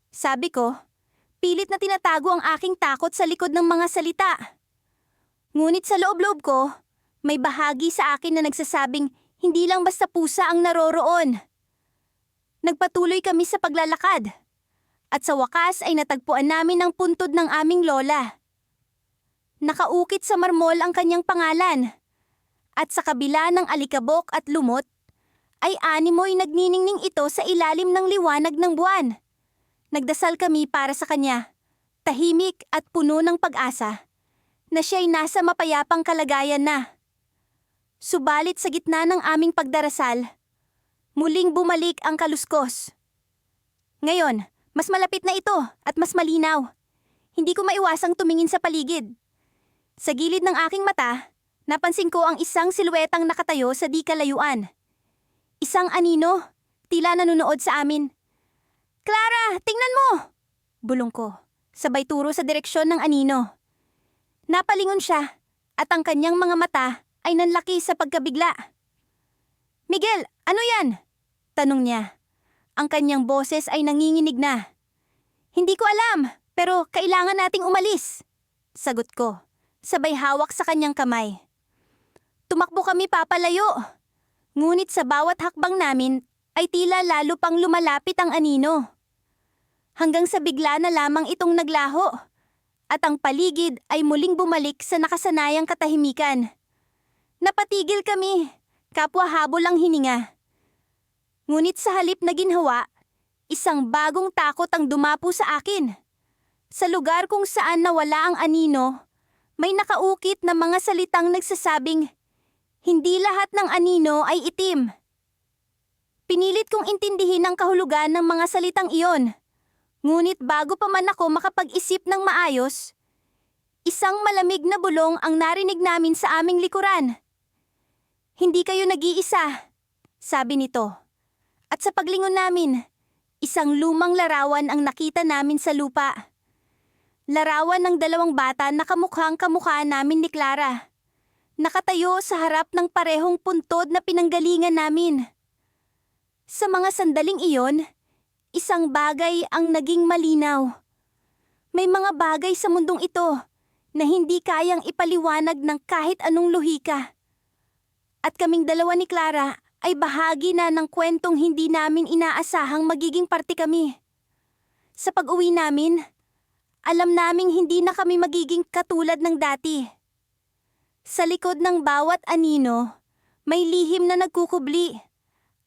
Speaker 1: sabi ko. Pilit na tinatago ang aking takot sa likod ng mga salita. Ngunit sa loob-loob ko, may bahagi sa akin na nagsasabing hindi lang basta pusa ang naroroon. Nagpatuloy kami sa paglalakad, at sa wakas ay natagpuan namin ang puntod ng aming lola. Nakaukit sa marmol ang kanyang pangalan, at sa kabila ng alikabok at lumot, ay animoy nagniningning ito sa ilalim ng liwanag ng buwan. Nagdasal kami para sa kanya, tahimik at puno ng pag-asa, na siya'y nasa mapayapang kalagayan na. Subalit sa gitna ng aming pagdarasal, muling bumalik ang kaluskos. Ngayon, mas malapit na ito at mas malinaw. Hindi ko maiwasang tumingin sa paligid. Sa gilid ng aking mata, napansin ko ang isang silwetang nakatayo sa di kalayuan. Isang anino, tila nanonood sa amin. "Clara, tingnan mo!" bulong ko, sabay turo sa direksyon ng anino. Napalingon siya, at ang kanyang mga mata ay nanlaki sa pagkabigla. "Miguel, ano yan?" tanong niya. Ang kanyang boses ay nanginginig na. Hindi ko alam, pero kailangan nating umalis. Sagot ko, sabay hawak sa kanyang kamay. Tumakbo kami papalayo. Ngunit sa bawat hakbang namin ay tila lalo pang lumalapit ang anino. Hanggang sa bigla na lamang itong naglaho at ang paligid ay muling bumalik sa nakasanayang katahimikan. Napatigil kami, kapwa habol ang hininga. Ngunit sa halip na ginhawa, isang bagong takot ang dumapo sa akin. Sa lugar kung saan nawala ang anino, may nakaukit na mga salitang nagsasabing, hindi lahat ng anino ay itim. Pinilit kong intindihin ang kahulugan ng mga salitang iyon. Ngunit bago pa man ako makapag-isip ng maayos, isang malamig na bulong ang narinig namin sa aming likuran. Hindi kayo nag-iisa, sabi nito. At sa paglingon namin, isang lumang larawan ang nakita namin sa lupa. Larawan ng dalawang bata na kamukhang kamukha namin ni Clara. Nakatayo sa harap ng parehong puntod na pinanggalingan namin. Sa mga sandaling iyon, isang bagay ang naging malinaw. May mga bagay sa mundong ito na hindi kayang ipaliwanag ng kahit anong lohika. At kaming dalawa ni Clara ay bahagi na ng kwentong hindi namin inaasahang magiging parte kami. Sa pag-uwi namin, alam naming hindi na kami magiging katulad ng dati. Sa likod ng bawat anino, may lihim na nagkukubli.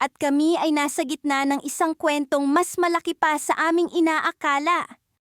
Speaker 1: At kami ay nasa gitna ng isang kwentong mas malaki pa sa aming inaakala.